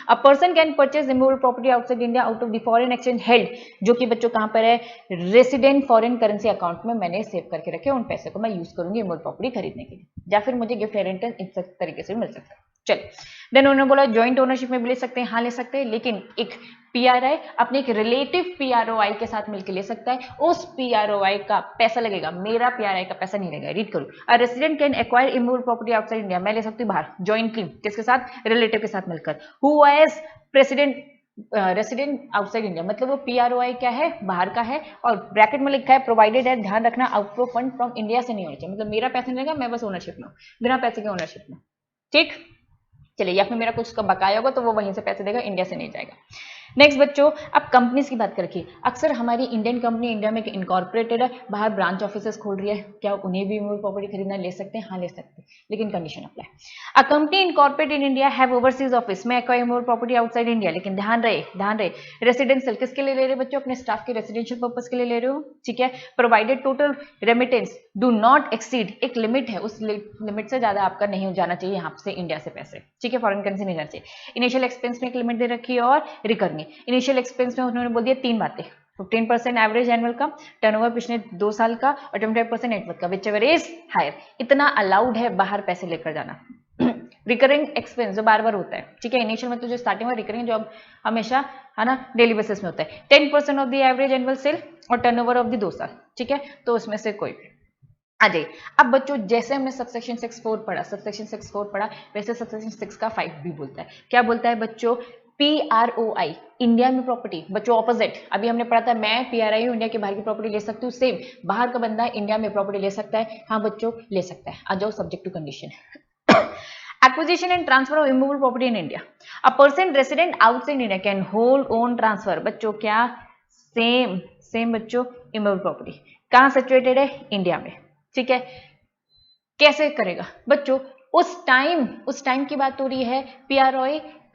A person can purchase immovable property outside India out of the foreign exchange held, जो कि बच्चों कहां पर है, रेसिडेंट फॉरेन करेंसी अकाउंट में मैंने सेव करके रखे, उन पैसे को मैं यूज करूंगी इमूवेबल प्रॉपर्टी खरीदने के लिए, या फिर मुझे गिफ्ट इनहेरिटेंस इस तरीके से मिल सकता है। चलिए, देन उन्होंने बोला ज्वाइंट ओनरशिप में भी ले सकते हैं, हाँ ले सकते हैं, लेकिन एक PRI अपने एक रिलेटिव PROI के साथ मिलकर ले सकता है, उस PROI का पैसा लगेगा, मेरा PRI का पैसा नहीं लगेगा। रीड करो, a resident can acquire immovable property outside India, मैं ले सकती हूँ बाहर जॉइंटली, किसके साथ, रिलेटिव के साथ मिलकर, who as president resident outside India, मतलब वो PROI क्या है, बाहर का है, और ब्रैकेट में लिखा है प्रोवाइडेड है, ध्यान रखना आउटफ्लो फंड फ्रॉम इंडिया से नहीं होना चाहिए, मतलब मेरा पैसा नहीं लगेगा, मैं बस ओनरशिप में हूँ, बिना पैसे के ओनरशिप में, ठीक। चलिए, या फिर मेरा कुछ का बकाया होगा तो वो वहीं से पैसे देगा, इंडिया से नहीं जाएगा। नेक्स्ट बच्चों, अब कंपनीज की बात करके अक्सर हमारी इंडियन कंपनी इंडिया में इनकॉर्पोरेटेड है, बाहर ब्रांच ऑफिसेस खोल रही है, क्या उन्हें भी इमूवेबल प्रॉपर्टी खरीदना ले सकते हैं? हाँ ले सकते हैं, लेकिन condition apply. A company incorporated in India have overseas office में acquire immovable property outside India, लेकिन ध्यान रहे रेसिडेंशियल किसके लिए ले रहे बच्चों? अपने स्टाफ के रेसिडेंशियल पर्पज के लिए ले रहे हो, ठीक है। Provided total remittance do not exceed, एक लिमिट है, उस लिमिट से ज्यादा आपका नहीं जाना चाहिए यहाँ से इंडिया से पैसे, ठीक है, फॉरेन करेंसी नहीं जाना चाहिए। इनिशियल एक्सपेंस में एक लिमिट दे रखी है और रिकरिंग। इनिशियल एक्सपेंस में उन्होंने बोल दिया 3 बातें, 15% एवरेज एनुअल का, टर्नओवर पिछले 2 साल का और 25% नेटवर्क का, विच एवर इज हायर। इतना अलाउड है बाहर पैसे लेकर जाना। रिकरिंग एक्सपेंस जो बार बार होता है, ठीक है, इनिशियल में तो जो स्टार्टिंग में रिकरिंग जो अब हमेशा है ना डेली बेसिस में होता है, 10% of the average annual sale और टर्नओवर ऑफ द 2 साल, ठीक है, तो उसमें से कोई भी आ जाइए। अब बच्चों जैसे हमने सबसेक्शन 6(4) पढ़ा, सबसेक्शन 6(4) पढ़ा, वैसे सबसेक्शन 6 का 5 भी बोलता है। क्या बोलता है बच्चों? PROI इंडिया में प्रॉपर्टी, बच्चों ऑपोजिट, अभी हमने पढ़ा था मैं PRI हूं, इंडिया के बाहर की प्रॉपर्टी ले सकती हूँ, सेम बाहर का बंदा इंडिया में प्रॉपर्टी ले सकता है, हाँ बच्चों ले सकता है। आ जाओ subject to condition. Acquisition and transfer of immovable property in India. A person resident outside India can hold, own, transfer. बच्चों क्या? सेम बच्चों immovable property कहाँ सिचुएटेड है? इंडिया में, ठीक है। कैसे करेगा बच्चों? उस टाइम की बात हो रही है।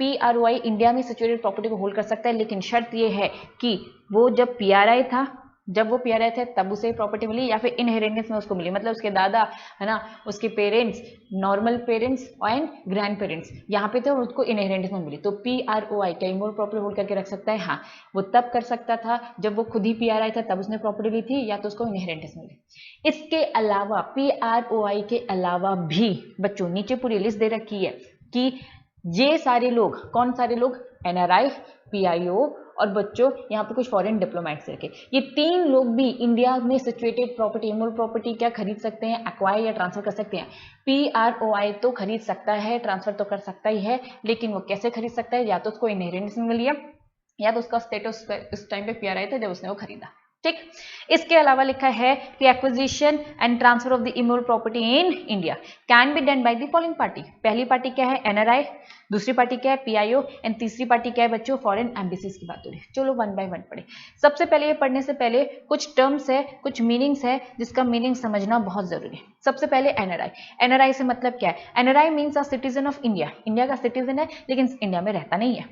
PROI इंडिया में सिचुएटेड प्रॉपर्टी को होल्ड कर सकता है, लेकिन शर्त यह है कि वो जब PRI था, जब वो PRI थे तब उसे प्रॉपर्टी मिली या फिर इनहेरिटेंस में उसको मिली, मतलब उसके दादा है ना, उसके parents, normal parents and grand parents यहाँ पे थे और उसको इनहेरिटेंस में मिली। तो PROI क्या इमूवेबल प्रॉपर्टी होल्ड करके रख सकता है? हाँ, वो तब कर सकता था जब वो खुद ही PRI था तब उसने प्रॉपर्टी ली थी, या तो उसको इनहेरिटेंस मिली। इसके अलावा PROI के अलावा भी बच्चों नीचे पूरी लिस्ट दे रखी है कि ये सारे लोग, कौन सारे लोग? NRI, PIO और बच्चों यहाँ पे कुछ फॉरेन डिप्लोमेट्स रखे, ये 3 लोग भी इंडिया में सिचुएटेड प्रॉपर्टी, इमूवेबल प्रॉपर्टी क्या खरीद सकते हैं? एक्वायर या ट्रांसफर कर सकते हैं। PROI तो खरीद सकता है, ट्रांसफर तो कर सकता ही है, लेकिन वो कैसे खरीद सकता है? या तो उसको इनहेरिटेंस में मिली है, या तो उसका स्टेटस इस टाइम पे PRI था जब उसने वो खरीदा, ठीक। इसके अलावा लिखा है कि acquisition and transfer of the immovable property in India can be done by the following party. पहली पार्टी क्या है? NRI, दूसरी पार्टी क्या है? PIO एंड तीसरी पार्टी क्या है बच्चों? फॉरेन एम्बेसीज की बात हो रही है। चलो 1 बाय 1 पढ़े। सबसे पहले ये पढ़ने से पहले कुछ टर्म्स है, कुछ मीनिंग्स है जिसका मीनिंग समझना बहुत जरूरी है। सबसे पहले NRI से मतलब क्या है? NRI means a citizen of India, India का सिटीजन है लेकिन इंडिया में रहता नहीं है।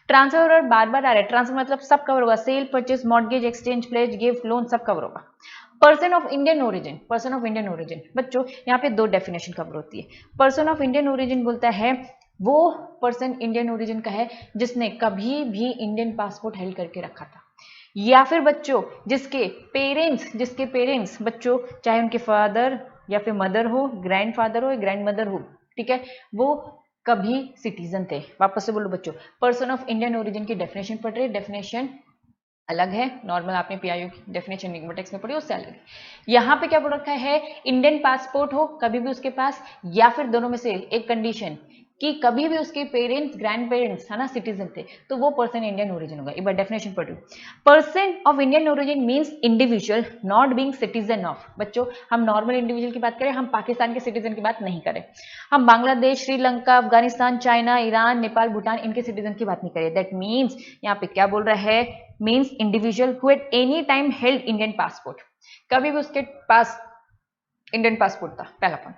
ट्रांसफर और बार बार आ रहा है, ट्रांसफर मतलब सब कवर होगा, sale, purchase, mortgage, exchange, pledge, gift, loan सब कवर होगा। पर्सन ऑफ इंडियन ओरिजिन, बच्चों यहाँ पे 2 डेफिनेशन कवर होती है। पर्सन ऑफ इंडियन ओरिजिन बोलता है वो पर्सन इंडियन ओरिजिन का है जिसने कभी भी इंडियन पासपोर्ट हेल्ड करके रखा था, या फिर बच्चों जिसके पेरेंट्स बच्चों चाहे उनके फादर या फिर मदर हो, ग्रैंडफादर हो या ग्रैंड मदर हो, ठीक है, वो कभी सिटीजन थे। वापस से बोलो बच्चों, पर्सन ऑफ इंडियन ओरिजिन की डेफिनेशन पढ़ रहे, डेफिनेशन अलग है, नॉर्मल आपने PIO की डेफिनेशन निग्मेटिक्स में पढ़ी उससे अलग है। यहाँ पे क्या बोल रखा है? इंडियन पासपोर्ट हो कभी भी उसके पास, या फिर दोनों में से एक कंडीशन कि कभी भी उसके पेरेंट्स, ग्रैंड पेरेंट्स है ना सिटीजन थे, तो वो पर्सन इंडियन ओरिजिन होगा। एक बार डेफिनेशन पढ़ रही हूँ। Person of Indian origin means individual not being citizen of, बच्चों हम नॉर्मल इंडिविजुअल की बात करें, हम पाकिस्तान के सिटीजन की बात नहीं करें, हम बांग्लादेश, श्रीलंका, अफगानिस्तान, चाइना, ईरान, नेपाल, भूटान इनके सिटीजन की बात नहीं करें। दैट मीन्स यहाँ पे क्या बोल रहा है? Means individual who at any time held Indian passport, कभी भी उसके पास इंडियन पासपोर्ट था, पहला पॉइंट।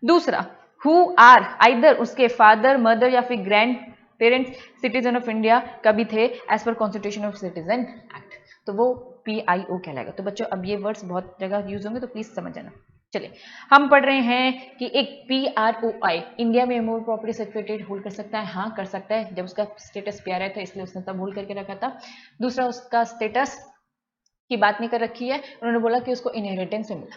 दूसरा, हु आर आइदर उसके फादर, मदर या फिर grand parents citizen of India कभी थे as per constitution of citizen act, तो वो PIO कहलाएगा। तो बच्चों अब ये वर्ड्स बहुत जगह यूज होंगे तो प्लीज समझ जाना। चलिए हम पढ़ रहे हैं कि एक PROI इंडिया में इमूवेबल प्रॉपर्टी सिचुएटेड होल्ड कर सकता है, हाँ कर सकता है, जब उसका स्टेटस PRI था इसलिए उसने तब होल्ड करके रखा था। दूसरा, उसका स्टेटस की बात नहीं कर रखी है, उन्होंने बोला कि उसको इनहेरिटेंस में मिला।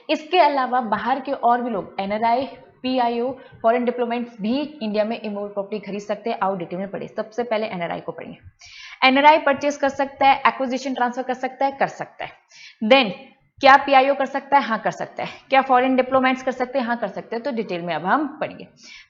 इसके अलावा बाहर के और भी लोग NRI, PIO, फॉरेन डिप्लोमेट्स भी इंडिया में इमूवेबल प्रॉपर्टी खरीद सकते हैं। आओ डिटेल में पढ़े। सबसे पहले NRI को पढ़िए। NRI परचेज कर सकता है, एक्विजिशन ट्रांसफर कर सकता है, देन क्या पीआईओ कर सकता है? हाँ कर सकता है। क्या फॉरेन डिप्लोमेट्स कर सकते हैं? हाँ कर सकते हैं। तो डिटेल में अब हम पढ़ेंगे।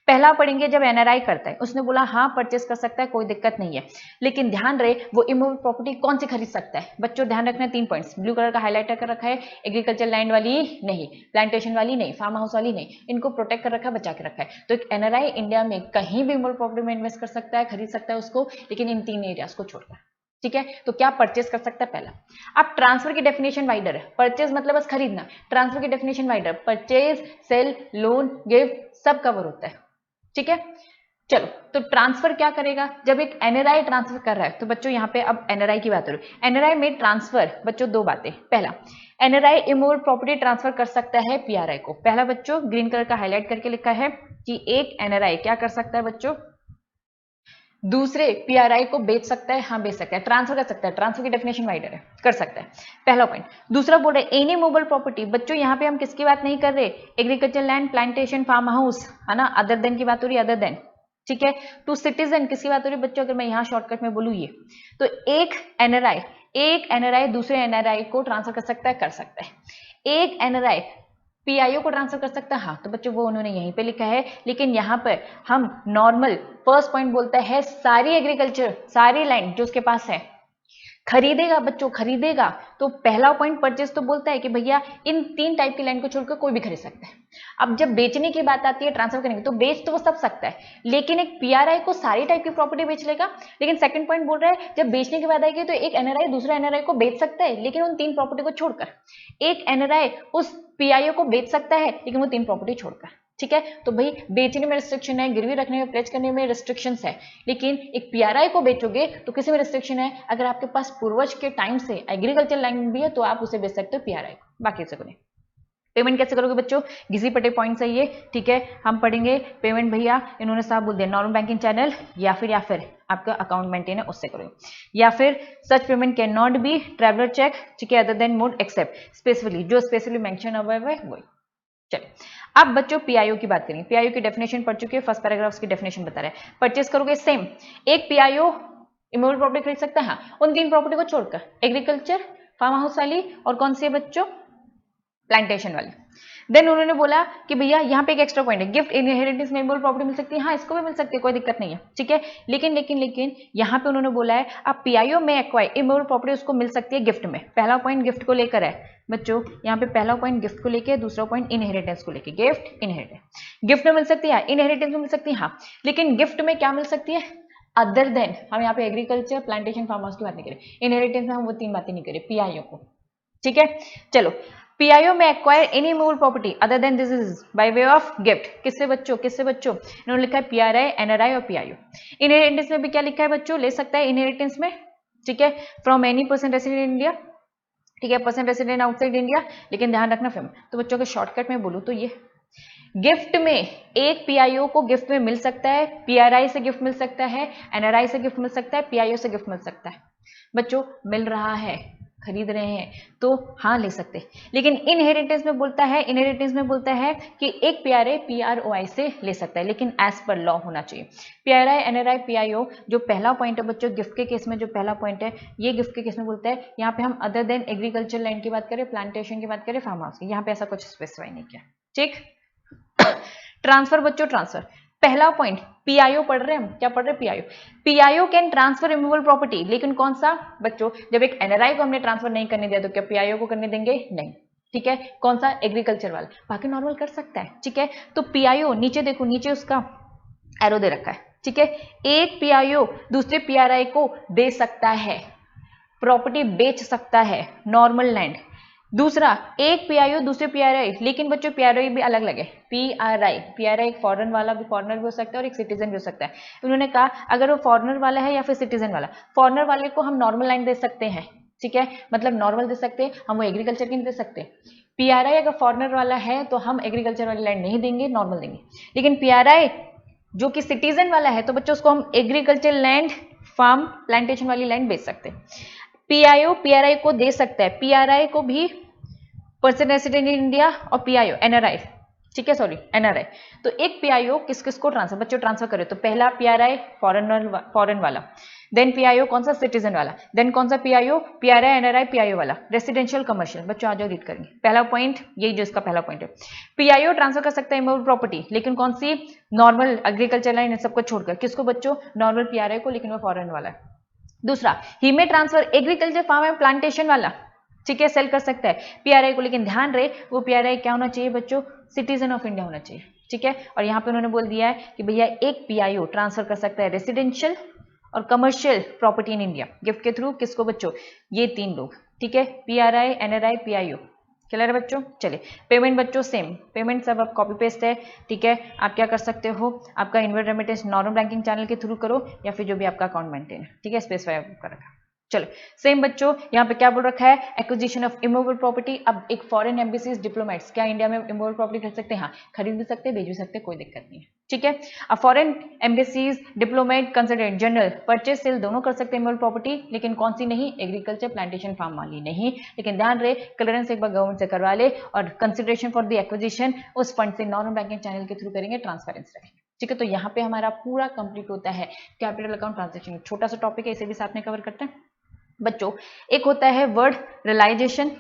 पहला पढ़ेंगे जब एनआरआई करता है, उसने बोला हाँ परचेस कर सकता है, कोई दिक्कत नहीं है, लेकिन ध्यान रहे वो इमूवेबल प्रॉपर्टी कौन सी खरीद सकता है। बच्चों ध्यान रखना 3 पॉइंट्स, ब्लू कलर का हाईलाइटर कर रखा है, एग्रीकल्चर लैंड वाली नहीं, प्लांटेशन वाली नहीं, फार्म हाउस वाली नहीं, इनको प्रोटेक्ट कर रखा है, बचा के रखा है। तो एक एनआरआई इंडिया में कहीं भी इमूवेबल प्रॉपर्टी में इन्वेस्ट कर सकता है, खरीद सकता है उसको, लेकिन इन 3 एरियाज को छोड़कर। ठीक है, तो क्या परचेस कर सकता है? पहला। अब ट्रांसफर की डेफिनेशन वाइडर है, परचेज मतलब बस खरीदना, ट्रांसफर की definition wider, purchase, sale, loan, gift सब कवर होता है। ठीक है, चलो तो ट्रांसफर क्या करेगा? जब एक एनआरआई ट्रांसफर कर रहा है, तो बच्चों यहाँ पे अब एनआरआई की बात हो रही है। एनआरआई में ट्रांसफर बच्चों 2 बातें, पहला एनआरआई इमूवेबल प्रॉपर्टी ट्रांसफर कर सकता है पीआरआई को। पहला बच्चों ग्रीन कलर का हाईलाइट करके लिखा है कि एक एनआरआई क्या कर सकता है बच्चों? दूसरे पीआरआई को बेच सकता है। हाँ बेच सकता है, ट्रांसफर कर सकता है, ट्रांसफर की डेफिनेशन वाइडर है, कर सकता है, पहला पॉइंट। दूसरा बोल रहे एनी मूवेबल प्रॉपर्टी, बच्चों यहाँ पे हम किसकी बात नहीं कर रहे? Agriculture land, plantation, farm house, है ना, अदर देन की बात हो रही है, अदर देन। ठीक है, टू सिटीजन किसकी बात हो रही है बच्चों? अगर मैं यहाँ शॉर्टकट में बोलूँ ये, तो एक एनआरआई दूसरे एनआरआई को ट्रांसफर कर सकता है, कर सकता है। एक एनआरआई पीआईओ को ट्रांसफर कर सकता है, हाँ, तो बच्चों वो उन्होंने यहीं पे लिखा है, लेकिन यहाँ पर हम नॉर्मल फर्स्ट पॉइंट बोलता है सारी एग्रीकल्चर, सारी लैंड जो उसके पास है खरीदेगा बच्चों, खरीदेगा। तो पहला पॉइंट परचेज तो बोलता है कि भैया इन 3 टाइप की लैंड को छोड़कर कोई भी खरीद सकता है। अब जब बेचने की बात आती है, ट्रांसफर करने की, तो बेच तो वो सब सकता है, लेकिन एक पीआरआई को सारी टाइप की प्रॉपर्टी बेच लेगा। लेकिन सेकंड पॉइंट बोल रहा है जब बेचने की बात आएगी तो एक एनआरआई दूसरा एनआरआई को बेच सकता है, लेकिन उन 3 प्रॉपर्टी को छोड़कर। एक एनआरआई उस पीआईओ को बेच सकता है, लेकिन वो 3 प्रॉपर्टी छोड़कर। ठीक है, तो भाई बेचने में रिस्ट्रिक्शन है, गिरवी रखने में, प्लेज करने में रिस्ट्रिक्शंस है, लेकिन एक पीआरआई को बेचोगे तो किसी में रिस्ट्रिक्शन है। अगर आपके पास पूर्वज के टाइम से एग्रीकल्चर लैंड भी है तो आप उसे बेच सकते हो पीआरआई को, बाकी से को नहीं। पेमेंट कैसे करोगे बच्चों? घिसी पटे पॉइंट है ये। ठीक है, हम पढ़ेंगे पेमेंट भैया इन्होंने साफ बोल दिया, नॉर्मल बैंकिंग चैनल या फिर आपका अकाउंट मेंटेन है उससे करोगे, या फिर such payment can not be traveller cheque, ठीक है, other than mode except specifically, जो स्पेसिफिकली मेंशन हुआ है वही। चलिए अब बच्चों पीआईओ की बात करें। पीआईओ की डेफिनेशन पढ़ चुके हैं, फर्स्ट पैराग्राफ की डेफिनेशन बता रहे हैं। परचेस करोगे सेम, एक पीआईओ इमूवेबल प्रॉपर्टी खरीद सकता है, हाँ, उन 3 प्रॉपर्टी को छोड़कर, एग्रीकल्चर, फार्म हाउस वाली और कौन सी है बच्चों? प्लांटेशन वाली। देन उन्होंने बोला कि भैया यहाँ पे एक एक्स्ट्रा पॉइंट है, गिफ्ट इनहेरिटेंस में इमूवेबल प्रॉपर्टी मिल सकती है, हाँ इसको भी मिल सकती है, कोई दिक्कत नहीं है। ठीक है, लेकिन यहाँ पे उन्होंने बोला है अब पीआईओ में एक्वायर इमूवेबल प्रॉपर्टी उसको मिल सकती है गिफ्ट में। पहला पॉइंट गिफ्ट को लेकर है बच्चों, यहाँ पे पहला पॉइंट गिफ्ट को लेकर, दूसरा पॉइंट इनहेरिटेंस को लेकर। गिफ्ट इनहेरिटेंस, गिफ्ट में मिल सकती है, इनहेरिटेंस में मिल सकती है, हाँ, लेकिन गिफ्ट में क्या मिल सकती है? अदर देन, हम यहाँ पे एग्रीकल्चर, प्लांटेशन, फार्म हाउस की बात नहीं करें, इनहेरिटेंस में हम वो 3 बातें नहीं करें, पीआईओ को। ठीक है, चलो पीआईओ में acquire any movable property other than this is by way of gift, किससे बच्चों? इन्होंने लिखा है पीआरआई, एनआरआई और पीआईओ। इनहेरिटेंस में भी क्या लिखा है बच्चों? ले सकता है इनहेरिटेंस में, ठीक है, from any person resident in India, ठीक है, पर्सन रेसिडेंट आउटसाइड इंडिया, लेकिन ध्यान रखना फिर तो बच्चों के शॉर्टकट में बोलूं तो ये गिफ्ट में एक पीआईओ को गिफ्ट में मिल सकता है, पीआरआई से गिफ्ट मिल सकता है, एनआरआई से गिफ्ट मिल सकता है, पीआईओ से गिफ्ट मिल सकता है। बच्चों मिल रहा है, खरीद रहे हैं तो हाँ ले सकते हैं, लेकिन इनहेरिटेंस में बोलता है कि एक पीआरआई पीआरओआई से ले सकता है, लेकिन एज पर लॉ होना चाहिए। पीआरआई, एनआरआई, पीआईओ, जो पहला पॉइंट है बच्चों गिफ्ट के केस में, जो पहला पॉइंट है ये गिफ्ट के केस में बोलता है, यहाँ पे हम अदर देन एग्रीकल्चर लैंड की बात करें, प्लांटेशन की बात करें, फार्म हाउस की, यहाँ पे ऐसा कुछ स्पेसिफाई नहीं किया। ठीक, ट्रांसफर बच्चों, ट्रांसफर पहला पॉइंट पीआईओ पढ़ रहे हैं हम, क्या पढ़ रहे हैं? PIO can transfer immovable property, लेकिन कौन सा बच्चों? जब एक एनआरआई को हमने ट्रांसफर नहीं करने दिया तो क्या पीआईओ को करने देंगे? नहीं। ठीक है, कौन सा? एग्रीकल्चर वाला, बाकी नॉर्मल कर सकता है। ठीक है, तो पीआईओ नीचे देखो, नीचे उसका एरो दे रखा है। ठीक है, एक पीआईओ दूसरे पीआरआई को दे सकता है, प्रॉपर्टी बेच सकता है, नॉर्मल लैंड। दूसरा, एक पीआईओ दूसरे पीआरआई, लेकिन बच्चों पीआरआई भी अलग अलग है। पीआरआई एक फॉरेन वाला भी, फॉरेनर भी हो सकता है और एक सिटीजन भी हो सकता है। उन्होंने कहा अगर वो फॉरेनर वाला है या फिर सिटीजन वाला, फॉरेनर वाले को हम नॉर्मल लैंड दे सकते हैं, ठीक है, मतलब नॉर्मल दे सकते हैं, हम वो एग्रीकल्चर की नहीं दे सकते। पीआरआई अगर फॉरेनर वाला है तो हम एग्रीकल्चर वाली लैंड नहीं देंगे, नॉर्मल देंगे। लेकिन पीआरआई जो कि सिटीजन वाला है तो बच्चों उसको हम एग्रीकल्चर लैंड, फार्म, प्लांटेशन वाली लैंड बेच सकते हैं। पीआईओ पीआरआई को दे सकता है, पीआरआई को भी पर्सन रेसिडेंट इन इंडिया, और पीआईओ एनआरआई ठीक है, सॉरी एनआरआई। तो एक पीआईओ किस किस को ट्रांसफर बच्चों ट्रांसफर करे, तो पहला पीआरआई फॉरेन वाला, देन पीआईओ कौन सा सिटीजन वाला, देन कौन सा पीआईओ पीआरआई एनआरआई पीआईओ वाला, रेसिडेंशियल कमर्शियल। बच्चों आ जाओ रीड करेंगे। पहला पॉइंट यही जो इसका पहला पॉइंट है, पीआईओ ट्रांसफर कर सकता है इमूवेबल प्रॉपर्टी, लेकिन कौन सी, नॉर्मल एग्रीकल्चर लाइन सबको छोड़कर, किसको बच्चों, नॉर्मल पीआरआई को, लेकिन वो फॉरेन वाला है। दूसरा, ही में transfer agriculture farm and plantation वाला, ठीक है, सेल कर सकता है पीआरआई को, लेकिन ध्यान रहे वो पीआरआई क्या होना चाहिए बच्चों, सिटीजन ऑफ इंडिया होना चाहिए। ठीक है, और यहाँ पे उन्होंने बोल दिया है कि भैया एक पीआईओ ट्रांसफर कर सकता है रेसिडेंशियल और commercial property in India gift के थ्रू, किसको बच्चों, ये तीन लोग। ठीक है, पीआरआई एनआरआई पीआईओ। क्लियर है बच्चों? चलिए, पेमेंट बच्चों सेम, पेमेंट सब आप कॉपी पेस्ट है। ठीक है, आप क्या कर सकते हो, आपका inward remittance normal banking channel के थ्रू करो, या फिर जो भी आपका अकाउंट मेंटेन है। ठीक है, स्पेसिफाई कर रखा। चलो सेम बच्चों, यहाँ पे क्या बोल रखा है, एक्विजिशन ऑफ इमूवेबल प्रॉपर्टी। अब एक फॉरेन एम्बेसीज डिप्लोमेट्स क्या इंडिया में इमूवेबल प्रॉपर्टी खरीद सकते हैं? हाँ, खरीद भी सकते हैं, बेच भी सकते हैं, कोई दिक्कत नहीं है। ठीक है, अब foreign embassies diplomat consultant general purchase sale दोनों कर सकते हैं इमूवेबल प्रॉपर्टी, लेकिन कौन सी नहीं, एग्रीकल्चर प्लांटेशन फार्म वाली नहीं। लेकिन ध्यान रहे क्लियरेंस एक बार गवर्नमेंट से करवा ले, और कंसिडरेशन फॉर द एक्विजिशन उस फंड से नॉर्मल बैंकिंग चैनल के थ्रू करेंगे, ट्रांसपेरेंस रखेंगे। ठीक है, तो यहाँ पे हमारा पूरा कंप्लीट होता है कैपिटल अकाउंट ट्रांजेक्शन। छोटा सा टॉपिक है, इसे भी साथ में कवर करते हैं बच्चों। एक होता है वर्ड रियलाइजेशन,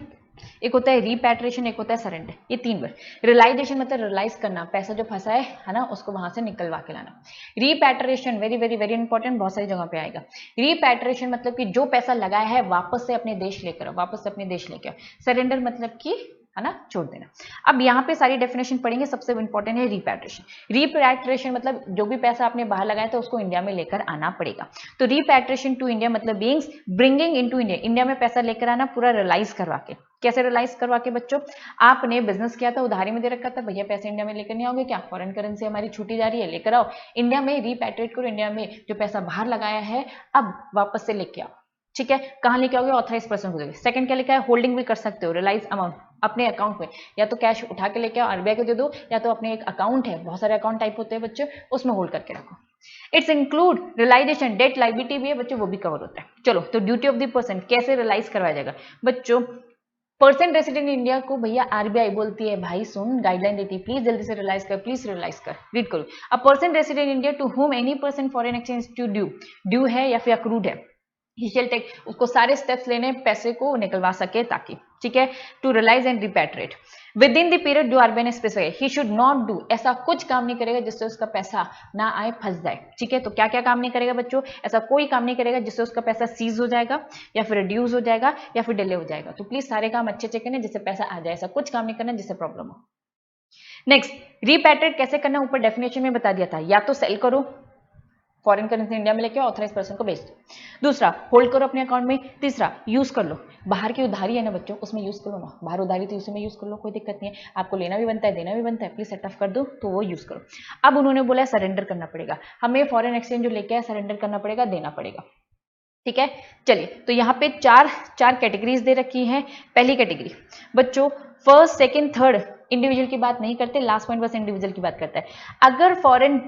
एक होता है रिपैट्रिएशन, एक होता है सरेंडर। ये तीन वर्ड। रियलाइजेशन मतलब रियलाइज करना, पैसा जो फंसा है ना, उसको वहां से निकलवा के लाना। Repatriation very very very important, बहुत सारी जगह पे आएगा। रिपैट्रिएशन मतलब कि जो पैसा लगाया है वापस से अपने देश लेकर आओ, वापस से अपने देश लेकर आओ। सरेंडर मतलब कि है ना, छोड़ देना। अब यहाँ पे सारी डेफिनेशन पढ़ेंगे, सबसे इंपॉर्टेंट है रिपैट्रिएशन। रिपैट्रिएशन मतलब जो भी पैसा आपने बाहर लगाया था उसको इंडिया में लेकर आना पड़ेगा। तो रिपैट्रिएशन टू इंडिया मतलब beings bringing into India, India में पैसा लेकर आना, पूरा रियलाइज करवा के। कैसे रियलाइज करवा के बच्चों, आपने बिजनेस किया था, उधारी में दे रखा था, भैया पैसे इंडिया में लेकर नहीं आओगे क्या, फॉरेन करेंसी हमारी छूटी जा रही है, लेकर आओ इंडिया में, रिपैट्रिएट करो, इंडिया में जो पैसा बाहर लगाया है अब वापस से लेके आओ। ठीक है, कहां लेके आओगे, ऑथराइज पर्सन को दोगे। सेकंड क्या लिखा है, होल्डिंग भी कर सकते हो, रियलाइज अमाउंट अपने अकाउंट में, या तो कैश उठा के लेके आओ आरबीआई को दे दो, या तो अपने एक अकाउंट है, बहुत सारे अकाउंट टाइप होते हैं बच्चों, उसमें होल्ड करके रखो। It's include realisation, debt liability भी है बच्चों, वो भी कवर होता है। चलो, तो ड्यूटी ऑफ द पर्सन कैसे रियलाइज करवाया जाएगा बच्चों। पर्सन रेसिडेंट इंडिया को भैया आरबीआई बोलती है, भाई सुन गाइडलाइन देती है, प्लीज जल्दी से रियलाइज कर, प्लीज रियलाइज कर। रीड करो, a person resident India to home any person foreign exchange to due है या फिर अक्रूड है, ही शैल टेक, उसको सारे स्टेप्स लेने पैसे को निकलवा सके ताकि। ठीक है, to realise and repatriate within the period जो आरबीआई ने specify, he should not do, ऐसा कुछ काम नहीं करेगा जिससे उसका पैसा ना आए, फंस जाए। ठीक है, तो क्या क्या काम नहीं करेगा बच्चों, ऐसा कोई काम नहीं करेगा जिससे उसका पैसा सीज हो जाएगा, या फिर रिड्यूस हो जाएगा, या फिर डिले हो जाएगा। तो प्लीज सारे काम अच्छे अच्छे करने जिससे पैसा आ जाए, ऐसा कुछ काम नहीं करना जिससे प्रॉब्लम हो। नेक्स्ट, रिपैट्रिएट कैसे करना, ऊपर डेफिनेशन में बता दिया था, या तो सेल करो, फॉरेन करेंसी इंडिया में लेके ऑथराइज पर्सन को बेच दो। दूसरा, होल्ड करो अपने अकाउंट में। तीसरा, यूज कर लो, बाहर की उधारी है ना बच्चों, उसमें यूज करो ना, बाहर उधारी थी उसी में यूज कर लो, कोई दिक्कत नहीं है, आपको लेना भी बनता है देना भी बनता है, प्लीज सेट ऑफ कर दो, तो वो यूज करो। अब उन्होंने बोला सरेंडर करना पड़ेगा, हमें फॉरेन एक्सचेंज जो लेके आए सरेंडर करना पड़ेगा, देना पड़ेगा। ठीक है, चलिए, तो यहाँ पे चार कैटेगरीज दे रखी हैं। पहली कैटेगरी बच्चों, फर्स्ट सेकंड थर्ड इंडिविजुअल की बात नहीं करते, लास्ट पॉइंट बस इंडिविजुअल की बात करता है। अगर foreign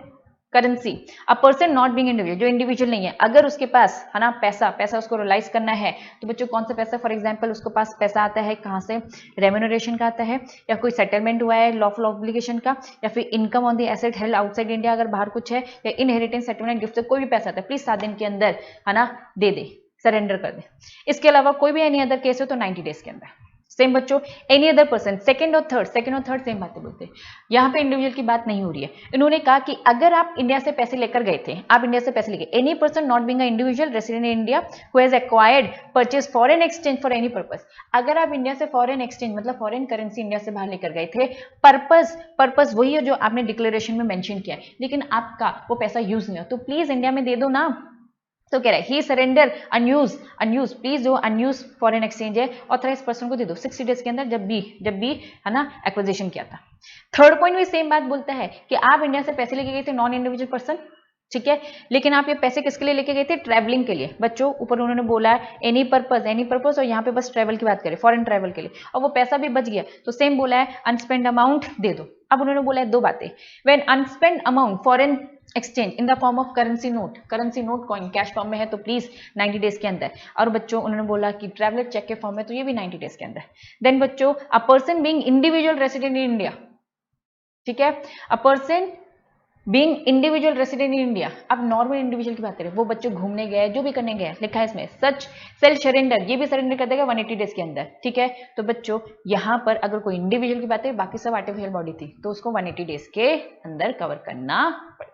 currency, a person not being individual, जो इंडिविजुअल नहीं है, अगर उसके पास है ना पैसा उसको रियलाइज करना है, तो बच्चों कौन सा पैसा, फॉर एग्जांपल उसके पास पैसा आता है कहां से, रेम्यूनरेशन का आता है, या कोई सेटलमेंट हुआ है लॉफुल ऑब्लिगेशन का, या फिर income on the asset held outside India, अगर बाहर कुछ है, या इनहेरिटेंस सेटलमेंट गिफ्ट से कोई भी पैसा आता है, प्लीज 7 दिन के अंदर है ना दे दे, सरेंडर कर दे। इसके अलावा कोई भी एनी अदर केस हो तो 90 डेज के अंदर। सेम बच्चों, एनी अदर पर्सन, सेकंड और थर्ड सेम बातें बोलते हैं, यहाँ पे इंडिविजुअल की बात नहीं हो रही है। इन्होंने कहा कि अगर आप इंडिया से पैसे लेकर गए थे, आप इंडिया से पैसे लेके, any person not being a individual resident in India who has acquired purchase foreign exchange for any purpose, अगर आप इंडिया से फॉरेन एक्सचेंज मतलब फॉरेन करेंसी इंडिया से बाहर लेकर गए थे, पर्पस वही है जो आपने डिक्लेरेशन में मेंशन किया है, लेकिन आपका वो पैसा यूज नहीं हो, तो प्लीज इंडिया में दे दो ना। तो कह रहा है ही सरेंडर अनयूज प्लीज जो अनयूज फॉरेन एक्सचेंज है ऑथराइज पर्सन को दे दो 60 डेज के अंदर, जब भी है ना एक्विजिशन किया था। थर्ड पॉइंट भी सेम बात बोलता है कि आप इंडिया से पैसे लेके गए थे नॉन इंडिविजुअल पर्सन, ठीक है, लेकिन आप ये पैसे किसके लिए लेके गए थे, ट्रैवलिंग के लिए। बच्चों ऊपर उन्होंने बोला है एनी पर्पस, और यहाँ पे बस ट्रैवल की बात करें, फॉरेन ट्रैवल के लिए, और वो पैसा भी बच गया, तो सेम बोला है अनस्पेंड अमाउंट दे दो। अब उन्होंने बोला है दो बातें, when unspent amount foreign exchange in the form of currency note coin cash form में है तो प्लीज 90 डेज के अंदर। और बच्चों उन्होंने बोला कि ट्रैवलर चेक के फॉर्म में तो ये भी 90 डेज के अंदर। देन बच्चों, a person being individual resident in India, ठीक है। A person being individual resident in India, अब नॉर्मल इंडिविजुअल की बात करें, वो बच्चों घूमने गए, जो भी करने गए, लिखा है इसमें सच सेल्फ सरेंडर, ये भी सरेंडर कर देगा 180 डेज के अंदर, ठीक है। तो बच्चों यहाँ पर अगर कोई इंडिविजुअल की बात है, बाकी सब आर्टिफिशियल बॉडी थी, तो उसको 180 डेज के अंदर कवर करना पड़ेगा।